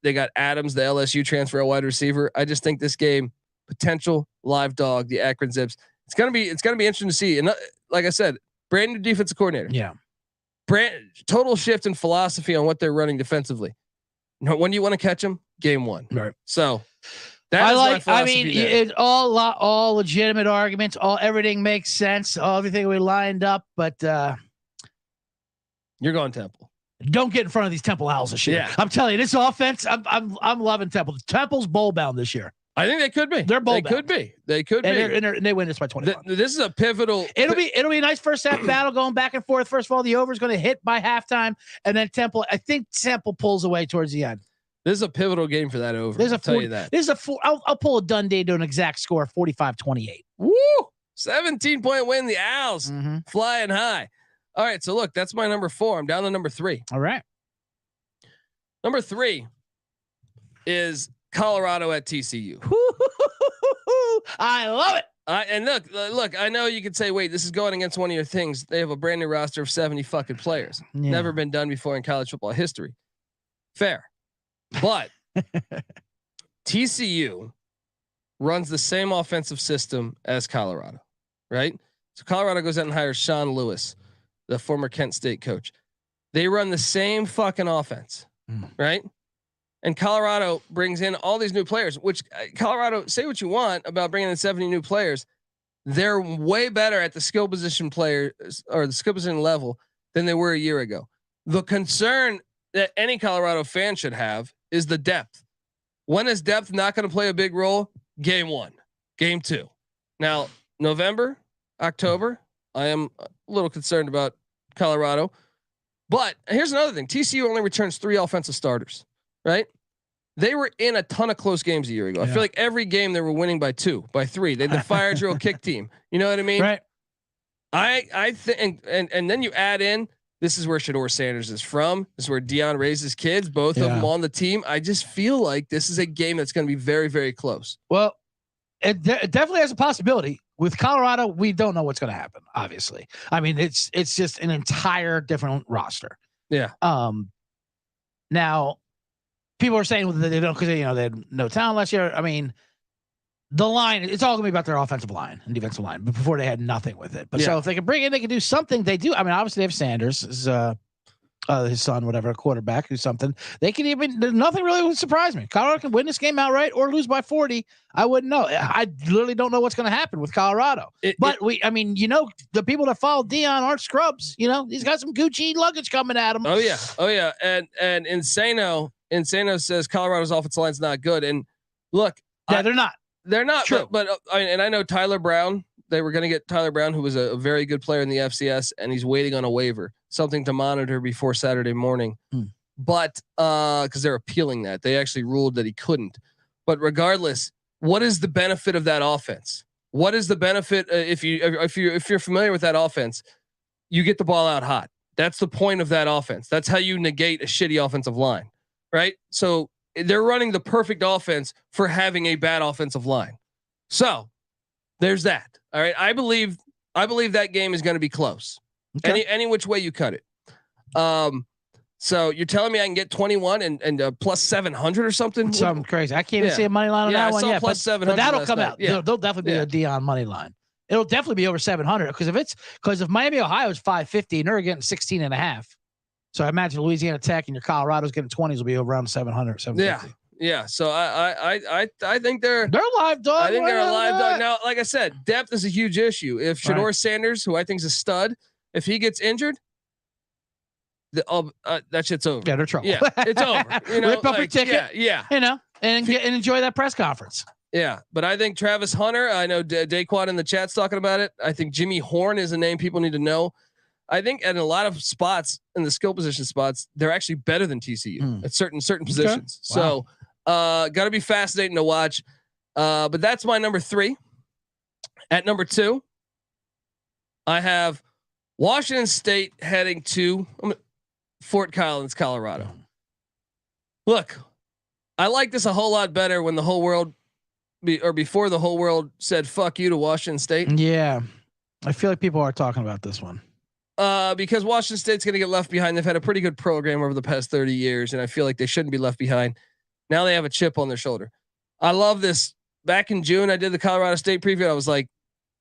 They got Adams, the LSU transfer, a wide receiver. I just think this game, potential live dog, the Akron Zips. It's gonna be interesting to see. And like I said, brand new defensive coordinator. Yeah. Total shift in philosophy on what they're running defensively. When do you want to catch them? Game one. Right. So it's all legitimate arguments. Everything makes sense. Everything we lined up, but you're going Temple. Don't get in front of these Temple Owls this year. Yeah. I'm telling you, this offense, I'm loving Temple. Temple's bowl bound this year. I think they could be. They're bowl bound. They could be. And they win this by 21. This is a pivotal. It'll be a nice first half battle going back and forth. First of all, the over is going to hit by halftime, and then I think Temple pulls away towards the end. This is a pivotal game for that over. I'll tell you that. I'll pull a Dundee to an exact score, 45-28. Woo! 17-point win. The Owls flying high. All right, so look, that's my number 4. I'm down to number 3. All right. Number 3 is Colorado at TCU. I love it. And look, I know you could say, wait, this is going against one of your things. They have a brand new roster of 70 fucking players. Yeah. Never been done before in college football history. Fair. But TCU runs the same offensive system as Colorado, right? So Colorado goes out and hires Sean Lewis, the former Kent State coach. They run the same fucking offense, right? And Colorado brings in all these new players, which Colorado, say what you want about bringing in 70 new players. They're way better at the skill position players or the skill position level than they were a year ago. The concern that any Colorado fan should have is the depth. When is depth not going to play a big role? Game 1, game 2. Now, November, October, I am a little concerned about Colorado, but here's another thing. TCU only returns 3 offensive starters, right? They were in a ton of close games a year ago. Yeah. I feel like every game they were winning by 2, by 3. They the fire drill kick team. You know what I mean? Right. I think, and then you add in, this is where Shedeur Sanders is from. This is where Deion raised his kids, both of them on the team. I just feel like this is a game that's going to be very, very close. Well, it definitely has a possibility. With Colorado, we don't know what's going to happen. Obviously, I mean it's just an entire different roster. Yeah. Now, people are saying that they don't because they had no talent last year. I mean, the line, it's all going to be about their offensive line and defensive line. But before they had nothing with it. But so if they can bring in, they can do something. They do. I mean, obviously they have Sanders, his son, whatever, a quarterback who's something. They can nothing really would surprise me. Colorado can win this game outright or lose by 40. I wouldn't know. I literally don't know what's going to happen with Colorado. The people that follow Deion aren't scrubs. He's got some Gucci luggage coming at him. Oh yeah. And Insano says Colorado's offensive line's not good. And look, they're not. They're not. True. But I know Tyler Brown. They were going to get Tyler Brown, who was a very good player in the FCS, and he's waiting on a waiver, something to monitor before Saturday morning. But because they're appealing that, they actually ruled that he couldn't. But regardless, what is the benefit of that offense? What is the benefit if you're familiar with that offense? You get the ball out hot. That's the point of that offense. That's how you negate a shitty offensive line, right? So they're running the perfect offense for having a bad offensive line. So there's that. All right. I believe I believe that game is going to be close. Okay. Any which way you cut it. So you're telling me I can get 21 and plus 700 or something? Something crazy. I can't even see a money line on that one yet. Plus 700. But that'll come night. out. There'll definitely be a Deion money line. It'll definitely be over 700 because if Miami, Ohio is 550 and they're getting 16.5. So I imagine Louisiana Tech and your Colorado's getting 20s will be around 700, 750. Yeah. So I think they're live dog. I think they're a live dog. Now, like I said, depth is a huge issue. If Shedeur Sanders, who I think is a stud, if he gets injured, that shit's over. Yeah, they're trouble. Yeah, it's over. You know, rip up your ticket. Yeah. You know, and enjoy that press conference. Yeah, but I think Travis Hunter. I know Daquan in the chat's talking about it. I think Jimmy Horn is a name people need to know. I think at a lot of spots in the skill position spots, they're actually better than TCU at certain positions. Okay. Wow. So, got to be fascinating to watch. But that's my number 3. At number 2, I have Washington State heading to Fort Collins, Colorado. Look, I like this a whole lot better when the whole world before the whole world said fuck you to Washington State. Yeah. I feel like people are talking about this one. Because Washington State's going to get left behind. They've had a pretty good program over the past 30 years, and I feel like they shouldn't be left behind. Now they have a chip on their shoulder. I love this. Back in June, I did the Colorado State preview. I was like,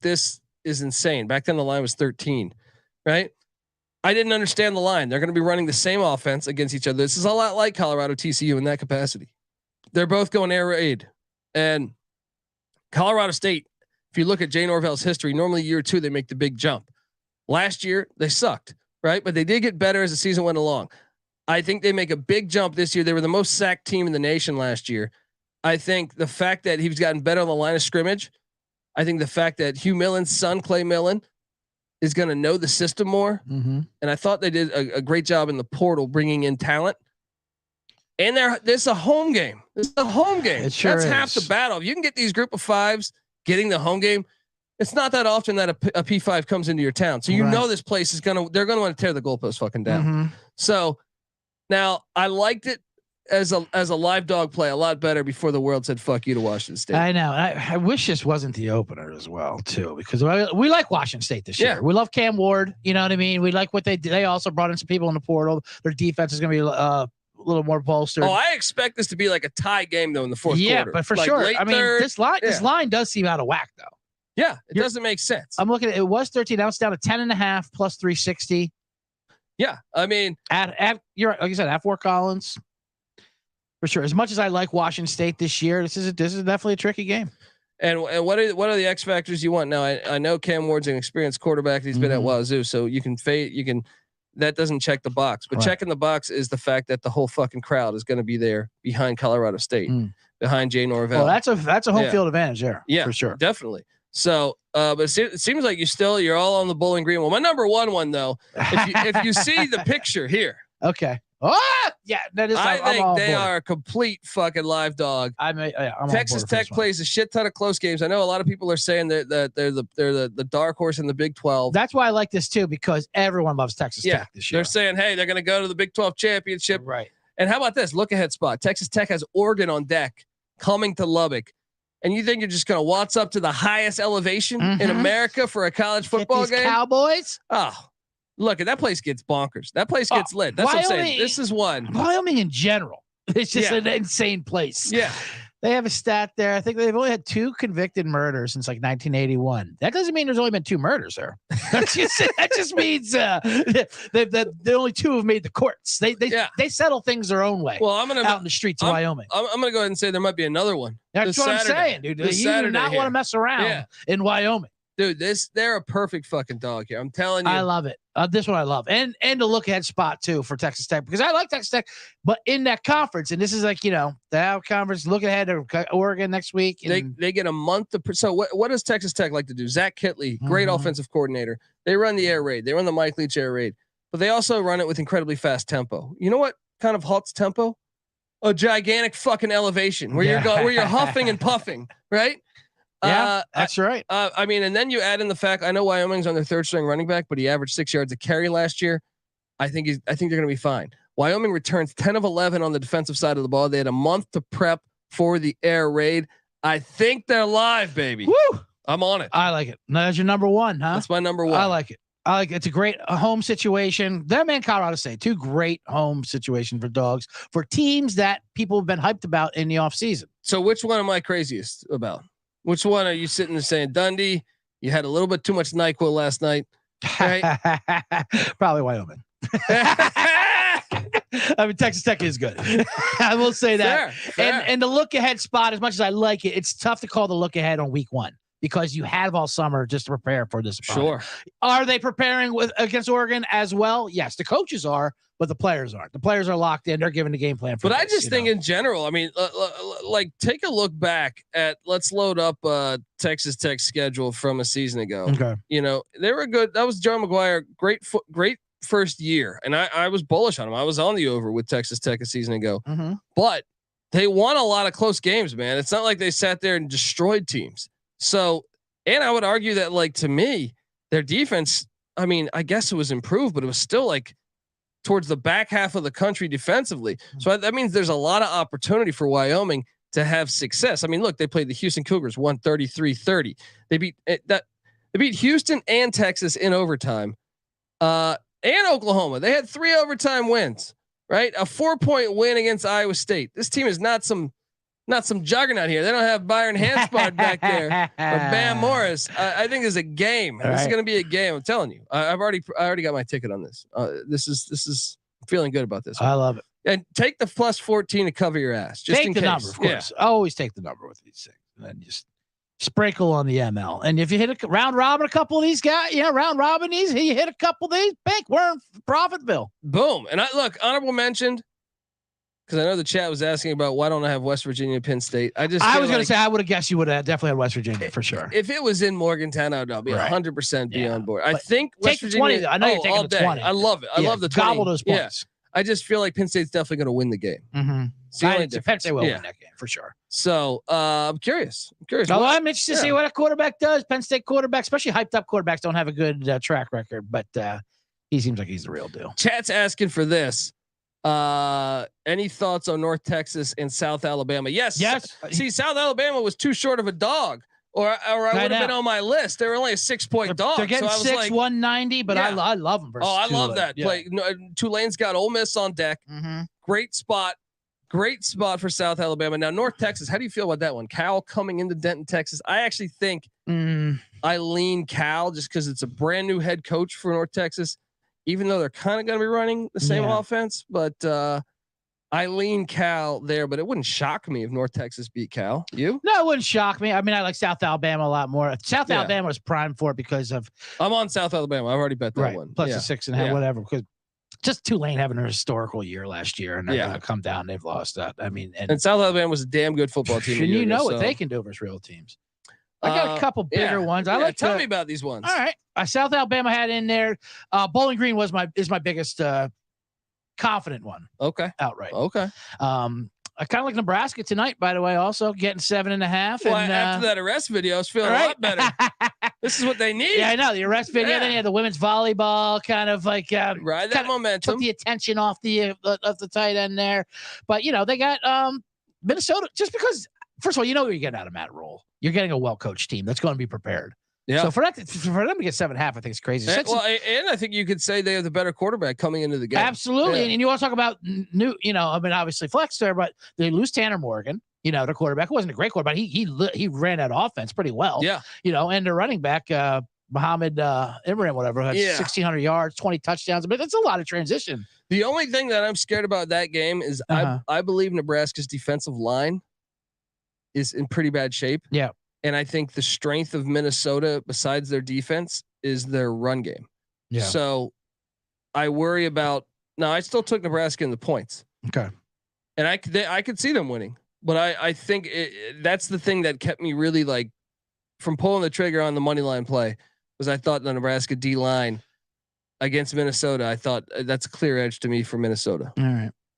this is insane. Back then the line was 13, right? I didn't understand the line. They're going to be running the same offense against each other. This is a lot like Colorado TCU in that capacity. They're both going air raid, and Colorado State, if you look at Jay Norvell's history, normally year 2, they make the big jump. Last year they sucked, right? But they did get better as the season went along. I think they make a big jump this year. They were the most sacked team in the nation last year. I think the fact that he's gotten better on the line of scrimmage, I think the fact that Hugh Millen's son, Clay Millen, is going to know the system more. Mm-hmm. And I thought they did a great job in the portal, bringing in talent. And this is a home game. This is a home game. It sure That's is. half the battle. If you can get these group of 5s getting the home game, it's not that often that a P5 comes into your town. So you know this place is they're gonna want to tear the goalpost fucking down. Mm-hmm. So now I liked it as a live dog play a lot better before the world said fuck you to Washington State. I know. I wish this wasn't the opener as well too, because we like Washington State this year. We love Cam Ward. You know what I mean? We like what they did. They also brought in some people in the portal. Their defense is going to be a little more bolstered. Oh, I expect this to be like a tie game though in the fourth quarter. Yeah, but for sure. I mean, this line does seem out of whack though. Yeah, it doesn't make sense. I'm looking at it was 13. Now it's down to 10.5 plus 360. Yeah, I mean, you're like you said, at Fort Collins. For sure. As much as I like Washington State this year, this is definitely a tricky game. And what are the X factors you want? Now I know Cam Ward's an experienced quarterback. He's been at Wazoo, so you can that doesn't check the box. But checking the box is the fact that the whole fucking crowd is going to be there behind Colorado State, behind Jay Norvell. Well, that's a home field advantage there. Yeah, for sure. Definitely. So, but it seems like you're all on the Bowling Green. Well, my number one though, if you see the picture here, okay. Oh yeah, that is. I think they are a complete fucking live dog. I'm Texas Tech plays a shit ton of close games. I know a lot of people are saying that they're the dark horse in the Big 12. That's why I like this too, because everyone loves Texas Tech this year. They're saying, hey, they're going to go to the Big 12 championship, right? And how about this look ahead spot? Texas Tech has Oregon on deck, coming to Lubbock. And you think you're just going to waltz up to the highest elevation in America for a college football game? Cowboys? Oh, look, that place gets bonkers. That place gets lit. That's what I'm saying. This is one. Wyoming in general. It's just an insane place. Yeah. They have a stat there. I think they've only had 2 convicted murders since like 1981. That doesn't mean there's only been 2 murders there. That just means that only 2 have made the courts. They settle things their own way. Well, out in the streets of Wyoming. I'm gonna go ahead and say there might be another one. That's what I'm saying, dude. You do not want to mess around in Wyoming. Dude, they're a perfect fucking dog here. I'm telling you. I love it. This one I love. And the look ahead spot too for Texas Tech, because I like Texas Tech, but in that conference, and this is like, the out conference, look ahead to Oregon next week. They get a month to, so what does Texas Tech like to do? Zach Kitley, great offensive coordinator. They run the air raid. They run the Mike Leach air raid, but they also run it with incredibly fast tempo. You know what kind of halts tempo? A gigantic fucking elevation where you're huffing and puffing, right? Yeah, that's right. I mean, and then you add in the fact, I know Wyoming's on their 3rd string running back, but he averaged 6 yards a carry last year. I think they're going to be fine. Wyoming returns 10 of 11 on the defensive side of the ball. They had a month to prep for the air raid. I think they're live, baby. Woo! I'm on it. I like it. Now, that's your number one, huh? That's my number one. I like it. It's a great home situation. Them and Colorado State, two great home situations for dogs for teams that people have been hyped about in the offseason. So which one am I craziest about? Which one are you sitting there saying, Dundee, you had a little bit too much NyQuil last night? Right? Probably Wyoming. I mean, Texas Tech is good. I will say that. Fair. And the look ahead spot, as much as I like it, it's tough to call the look ahead on week 1 because you have all summer just to prepare for this. Sure. Are they preparing against Oregon as well? Yes, the coaches are, but the players aren't. The players are locked in. They're given the game plan for But this, I just think in general, I mean, like take a look back at, let's load up Texas Tech schedule from a season ago. Okay. You know, they were good. That was John McGuire. Great first year. And I was bullish on him. I was on the over with Texas Tech a season ago, but they won a lot of close games, man. It's not like they sat there and destroyed teams. So, and I would argue that, like, to me, their defense, I mean, I guess it was improved, but it was still like towards the back half of the country defensively. So that means there's a lot of opportunity for Wyoming to have success. I mean, look, they played the Houston Cougars 133-30. They beat Houston and Texas in overtime, and Oklahoma. They had 3 overtime wins, right? A 4-point win against Iowa State. This team is not some juggernaut here. They don't have Byron Hanspard back there or Bam Morris. I think it's a game. This is going to be a game. I'm telling you. I already got my ticket on this. This is I'm feeling good about this one. I love it. And take the plus 14 to cover your ass. Just take in the case. Number, of course. Always take the number with these things, and then just sprinkle on the ML. And if you hit a round robin, a couple of these guys, round robin these, you hit a couple of these, bank, we're in Profitville. Boom. And honorable mentioned. Because I know the chat was asking about why don't I have West Virginia and Penn State. I was going to say I would have guessed you would have definitely had West Virginia for sure. If it was in Morgantown, I'd be 100% be on board. I think West Virginia. 20, I know you're taking the 20. I love it. I love the 20. Gobble those points. I just feel like Penn State's definitely going to win the game. Penn State will win that game for sure. So I'm curious. Well, I'm interested to see what a quarterback does. Penn State quarterback, especially hyped up quarterbacks, don't have a good track record, but he seems like he's the real deal. Chat's asking for this. Any thoughts on North Texas and South Alabama? Yes. See, South Alabama was too short of a dog, or I would have been on my list. They were only a 6-point dog. They're getting 190, but I love them. I love that play. Tulane's got Ole Miss on deck. Great spot for South Alabama. Now North Texas, how do you feel about that one? Cal coming into Denton, Texas. I actually think I lean Cal just because it's a brand new head coach for North Texas. Even though they're kind of going to be running the same offense, but I lean Cal there, but it wouldn't shock me if North Texas beat Cal. You? No, it wouldn't shock me. I mean, I like South Alabama a lot more. South Alabama was primed for it because of. I'm on South Alabama. I've already bet that one. Plus the 6.5, whatever. Because just Tulane having a historical year last year, and they're going to come down. They've lost that. I mean, and South Alabama was a damn good football team. And you know what they can do versus real teams. I got a couple bigger ones. Tell me about these ones. All right. South Alabama had in there. Bowling Green is my biggest confident one. Okay. Outright. Okay. I kind of like Nebraska tonight, by the way, also getting 7.5. Well, after that arrest video, I was feeling a lot better. This is what they need. Yeah, I know. The arrest video. Yeah. Then you had the women's volleyball kind of like ride that momentum. Took the attention off the tight end there. But, they got Minnesota just because, first of all, what you're getting out of Matt Rule. You're getting a well-coached team that's going to be prepared. Yeah. So for them to get 7.5, I think it's crazy. And I think you could say they have the better quarterback coming into the game. Absolutely. Yeah. And you want to talk about new, obviously flex there, but they lose Tanner Morgan, their quarterback. It wasn't a great quarterback. He ran that offense pretty well. Yeah. And their running back, Muhammad Imran, whatever, had 1,600 yards, 20 touchdowns. But that's a lot of transition. The only thing that I'm scared about that game is I believe Nebraska's defensive line is in pretty bad shape. Yeah. And I think the strength of Minnesota, besides their defense, is their run game. Yeah. So I worry about. Now, I still took Nebraska in the points. Okay. And I could see them winning, but I think that's the thing that kept me really from pulling the trigger on the money line play was I thought the Nebraska D line against Minnesota. I thought that's a clear edge to me for Minnesota.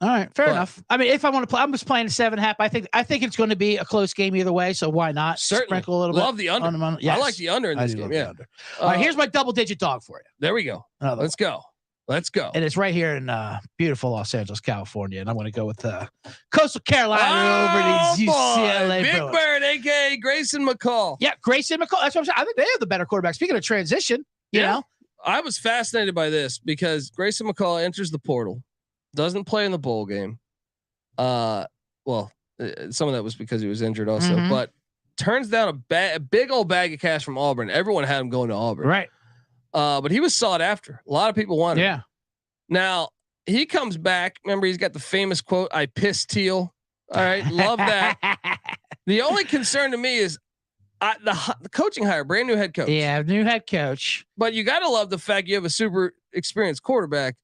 All right, fair enough. I mean, if I want to play, I'm just playing 7.5. I think it's going to be a close game either way. So why not sprinkle a little bit? Love the under. Yes. I like the under in this game. Yeah. All right, here's my double-digit dog for you. There we go. Let's go. Let's go. And it's right here in beautiful Los Angeles, California. And I'm going to go with Coastal Carolina over the UCLA Big Bruins. Bird, a.k.a. Grayson McCall. Yeah, Grayson McCall. That's what I'm saying. I think they have the better quarterback. Speaking of transition, you know. I was fascinated by this because Grayson McCall enters the portal, doesn't play in the bowl game. Some of that was because he was injured also, but turns down a big old bag of cash from Auburn. Everyone had him going to Auburn. Right. But he was sought after. A lot of people wanted him. Yeah. Now he comes back. Remember, he's got the famous quote, "I piss teal." All right. Love that. The only concern to me is the coaching hire, brand new head coach. Yeah. New head coach. But you got to love the fact you have a super experienced quarterback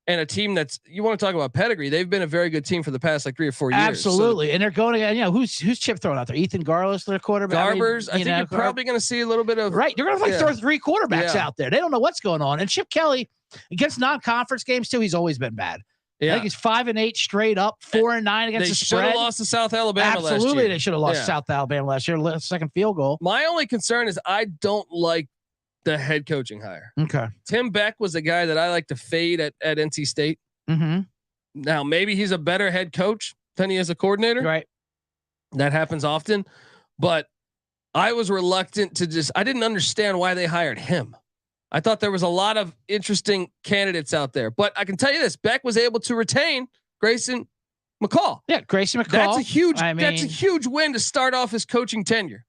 and a team that's, you want to talk about pedigree. They've been a very good team for the past like 3 or 4 years. Absolutely. So, and they're going to, who's Chip throwing out there? Ethan Garlis, their quarterback. Garbers. I think you're probably going to see a little bit of. Right. You're going to throw 3 quarterbacks out there. They don't know what's going on. And Chip Kelly against non-conference games too, he's always been bad. Yeah. I think he's 5-8 straight up, 4-9 against the spread. They should have lost to South Alabama last year. Absolutely. They should have lost to South Alabama last year. Second field goal. My only concern is I don't like the head coaching hire. Okay. Tim Beck was a guy that I like to fade at NC State. Now maybe he's a better head coach than he is a coordinator. Right. That happens often, but I was reluctant to I didn't understand why they hired him. I thought there was a lot of interesting candidates out there, but I can tell you this: Beck was able to retain Grayson McCall. Yeah, Grayson McCall. That's a huge win to start off his coaching tenure.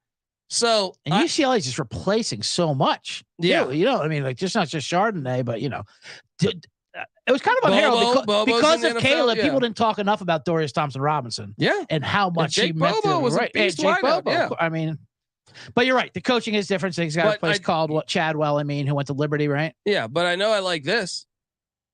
So and UCLA is just replacing so much. Yeah, I mean, like just not just Chardonnay, but it was kind of unheralded because of Caleb. People didn't talk enough about Dorius Thompson-Robinson. Yeah, and how much he meant to was a beast Jake Bobo. Yeah. I mean, but you're right. The coaching is different. So he's got a place called Chadwell. I mean, who went to Liberty, right? Yeah, but I know I like this.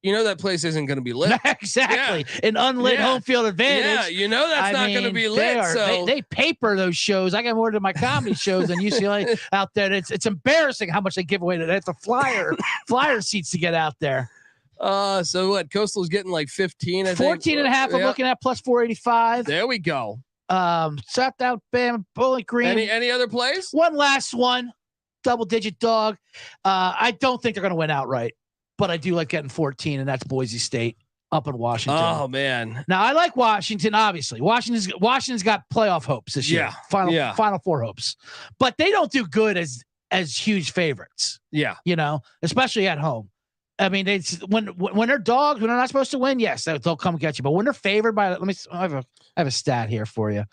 You know that place isn't going to be lit. Exactly, an unlit home field advantage. Yeah, you know that's not going to be lit. They paper those shows. I got more to my comedy shows than UCLA out there. It's embarrassing how much they give away. They have to flyer seats to get out there. So what? Coastal's getting like 15. I 14 and a half. I'm looking at plus 485. There we go. South Alabama, Bowling Green. Any other plays? One last one, double-digit dog. I don't think they're going to win outright, but I do like getting 14, and that's Boise State up in Washington. Oh man! Now I like Washington. Obviously, Washington's got playoff hopes this year. Final Four hopes, but they don't do good as huge favorites. Yeah, especially at home. I mean, when they're dogs, when they're not supposed to win, yes, they'll come get you. But when they're favored by, I have a stat here for you.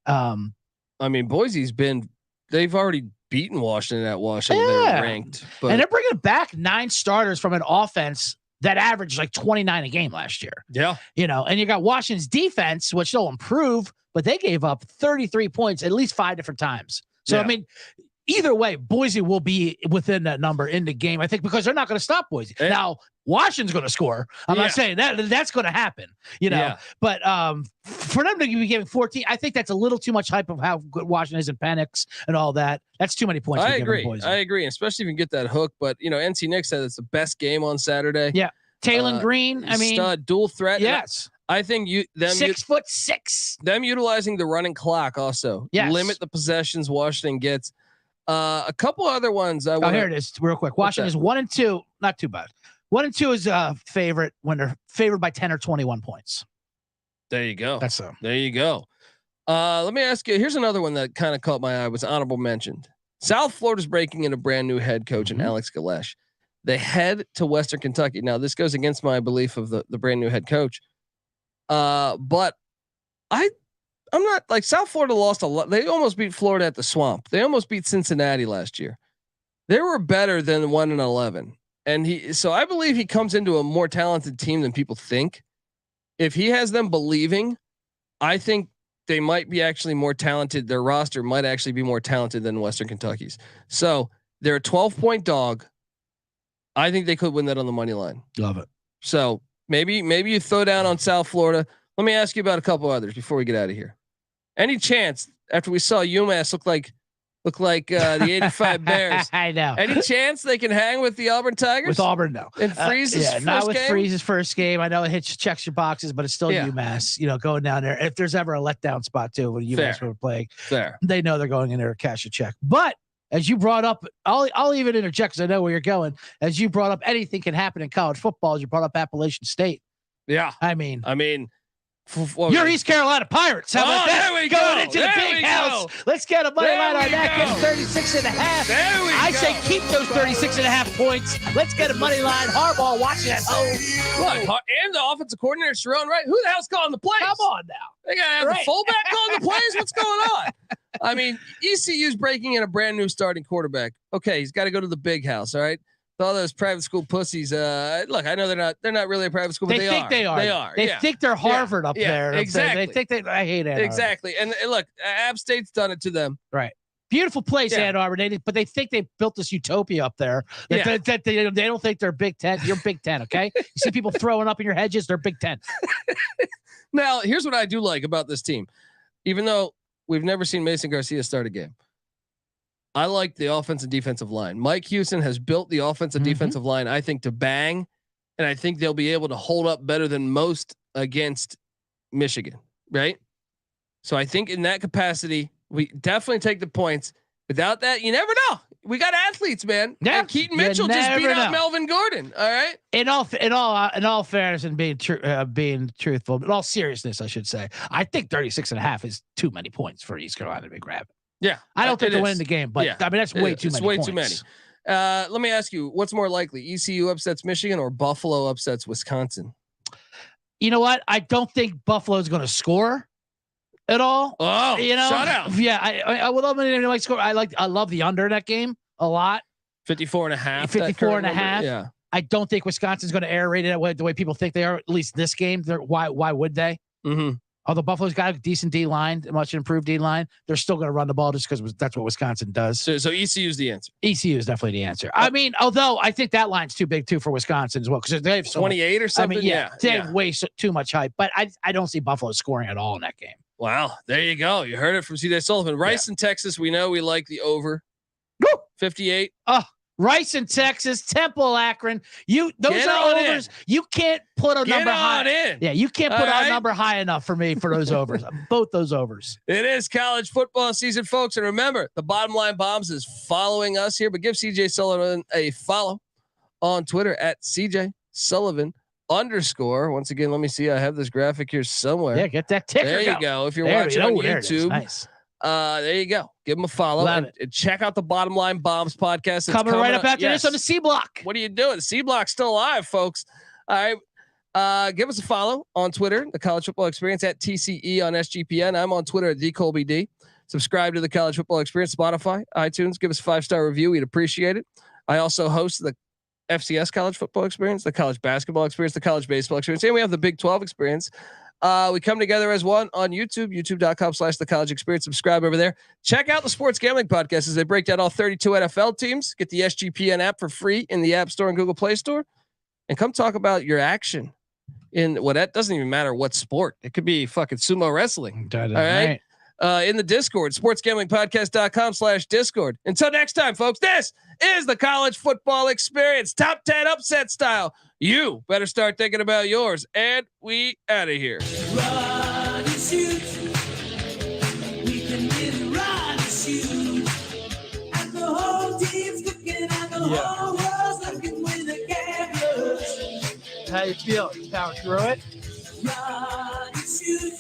I mean, Boise's they've already beaten Washington at Washington. They're ranked, and they're bringing back 9 starters from an offense that averaged like 29 a game last year. Yeah, and you got Washington's defense, which they'll improve, but they gave up 33 points at least 5 different times. So I mean. Either way, Boise will be within that number in the game, I think, because they're not going to stop Boise. Now, Washington's going to score. I'm not saying that's going to happen, but for them to be giving 14, I think that's a little too much hype of how good Washington is in Penix and all that. That's too many points. I agree, especially if you can get that hook. But NC Nick said it's the best game on Saturday. Yeah, Taylon Green. I mean, stud, dual threat. Yes. I think 6'6". Them utilizing the running clock also limit the possessions Washington gets. A couple other ones. Here it is, real quick. Washington is 1-2, not too bad. 1-2 is a favorite when they're favored by 10 or 21 points. There you go. There you go. Let me ask you. Here's another one that kind of caught my eye. Was honorable mentioned. South Florida's breaking in a brand new head coach in Alex Galesh. They head to Western Kentucky. Now this goes against my belief of the brand new head coach. But I'm not like South Florida lost a lot. They almost beat Florida at the Swamp. They almost beat Cincinnati last year. They were better than 1-11. And so I believe he comes into a more talented team than people think. If he has them believing, I think they might be actually more talented. Their roster might actually be more talented than Western Kentucky's. So they're a 12-point dog. I think they could win that on the money line. Love it. So maybe you throw down on South Florida. Let me ask you about a couple others before we get out of here. Any chance after we saw UMass look like the 85 Bears? I know. Any chance they can hang with the Auburn Tigers? With Auburn, no. And Freeze's first not with game? Freeze's first game. I know it checks your boxes, but it's still UMass. Going down there. If there's ever a letdown spot too, when UMass were playing, they know they're going in there to cash a check. But as you brought up, I'll even interject because I know where you're going. As you brought up, anything can happen in college football. As you brought up Appalachian State. Yeah. I mean, you're East Carolina Pirates. How about that? There we Going go. into the big house. Let's get a money line on that. Get 36.5. I say keep those 36.5 points. Let's get a money line. Harbaugh watching at home. Look, and the offensive coordinator, Sharon, right? Who the hell's calling the plays? Come on now. They got to have the fullback calling the plays? What's going on? I mean, ECU's breaking in a brand new starting quarterback. Okay, he's got to go to the big house, all right? All those private school pussies. Look, I know they're not really a private school, but they think they are. They are. They think they're Harvard up there. Exactly. They think I hate Ann Arbor. Exactly. And look, App State's done it to them. Right. Beautiful place, Ann Arbor. But they think they built this utopia up there. That they don't think they're Big Ten. You're Big Ten, okay? You see people throwing up in your hedges, they're Big Ten. Now, here's what I do like about this team. Even though we've never seen Mason Garcia start a game, I like the offensive defensive line. Mike Houston has built the offensive defensive line, I think, to bang, and I think they'll be able to hold up better than most against Michigan, right? So I think in that capacity, we definitely take the points. Without that, you never know. We got athletes, man. Yeah, and Keaton Mitchell just beat out Melvin Gordon. All right. In all fairness and being truthful, in all seriousness, I should say, I think 36.5 is too many points for East Carolina to be grabbing. Yeah, I don't think they're winning the game, but I mean that's way too many. Way too many. Let me ask you, what's more likely, ECU upsets Michigan or Buffalo upsets Wisconsin? You know what? I don't think Buffalo's going to score at all. Oh, shut out. Yeah, I would love to score. I love the under in that game a lot. 54.5. 54.5. Yeah. I don't think Wisconsin's going to air raid it the way people think they are. At least this game. Why would they? Mm-hmm. Although Buffalo's got a decent D line, a much improved D line, they're still going to run the ball just because that's what Wisconsin does. So ECU is the answer. ECU is definitely the answer. I mean, although I think that line's too big too for Wisconsin as well because they have 28 or something. I mean, they have way too much hype, but I don't see Buffalo scoring at all in that game. Wow, there you go. You heard it from CJ Sullivan. Rice in Texas, we know we like the over. Woo! 58. Rice in Texas, Temple, Akron. Those are overs. You can't put a number high. Yeah, you can't put a number high enough for me for those overs. Both those overs. It is college football season, folks. And remember, the Bottom Line Bombs is following us here, but give CJ Sullivan a follow on Twitter at CJ Sullivan _ Once again, let me see. I have this graphic here somewhere. Yeah, get that ticker. There you go. If you're watching on YouTube, nice. There you go. Give them a follow and check out the Bottom Line Bombs podcast. It's coming right up after this on the C Block. What are you doing? The C Block's still alive, folks. All right. Give us a follow on Twitter, the College Football Experience at TCE on SGPN. I'm on Twitter at TheColbyD. Subscribe to the College Football Experience, Spotify, iTunes. Give us a 5-star review. We'd appreciate it. I also host the FCS College Football Experience, the College Basketball Experience, the College Baseball Experience, and we have the Big 12 Experience. We come together as one on YouTube, youtube.com/the college experience. Subscribe over there. Check out the Sports Gambling Podcast as they break down all 32 NFL teams. Get the SGPN app for free in the App Store and Google Play Store. And come talk about your action in that doesn't even matter what sport. It could be fucking sumo wrestling. All right. In the Discord, sportsgamblingpodcast.com/Discord. Until next time, folks, this is the College Football Experience, top 10 upset style. You better start thinking about yours, and we out of here. Run and shoot. We can really run and shoot. And the whole team's looking at the whole world's looking with the cameras. How you feel? You power through it? Run and shoot.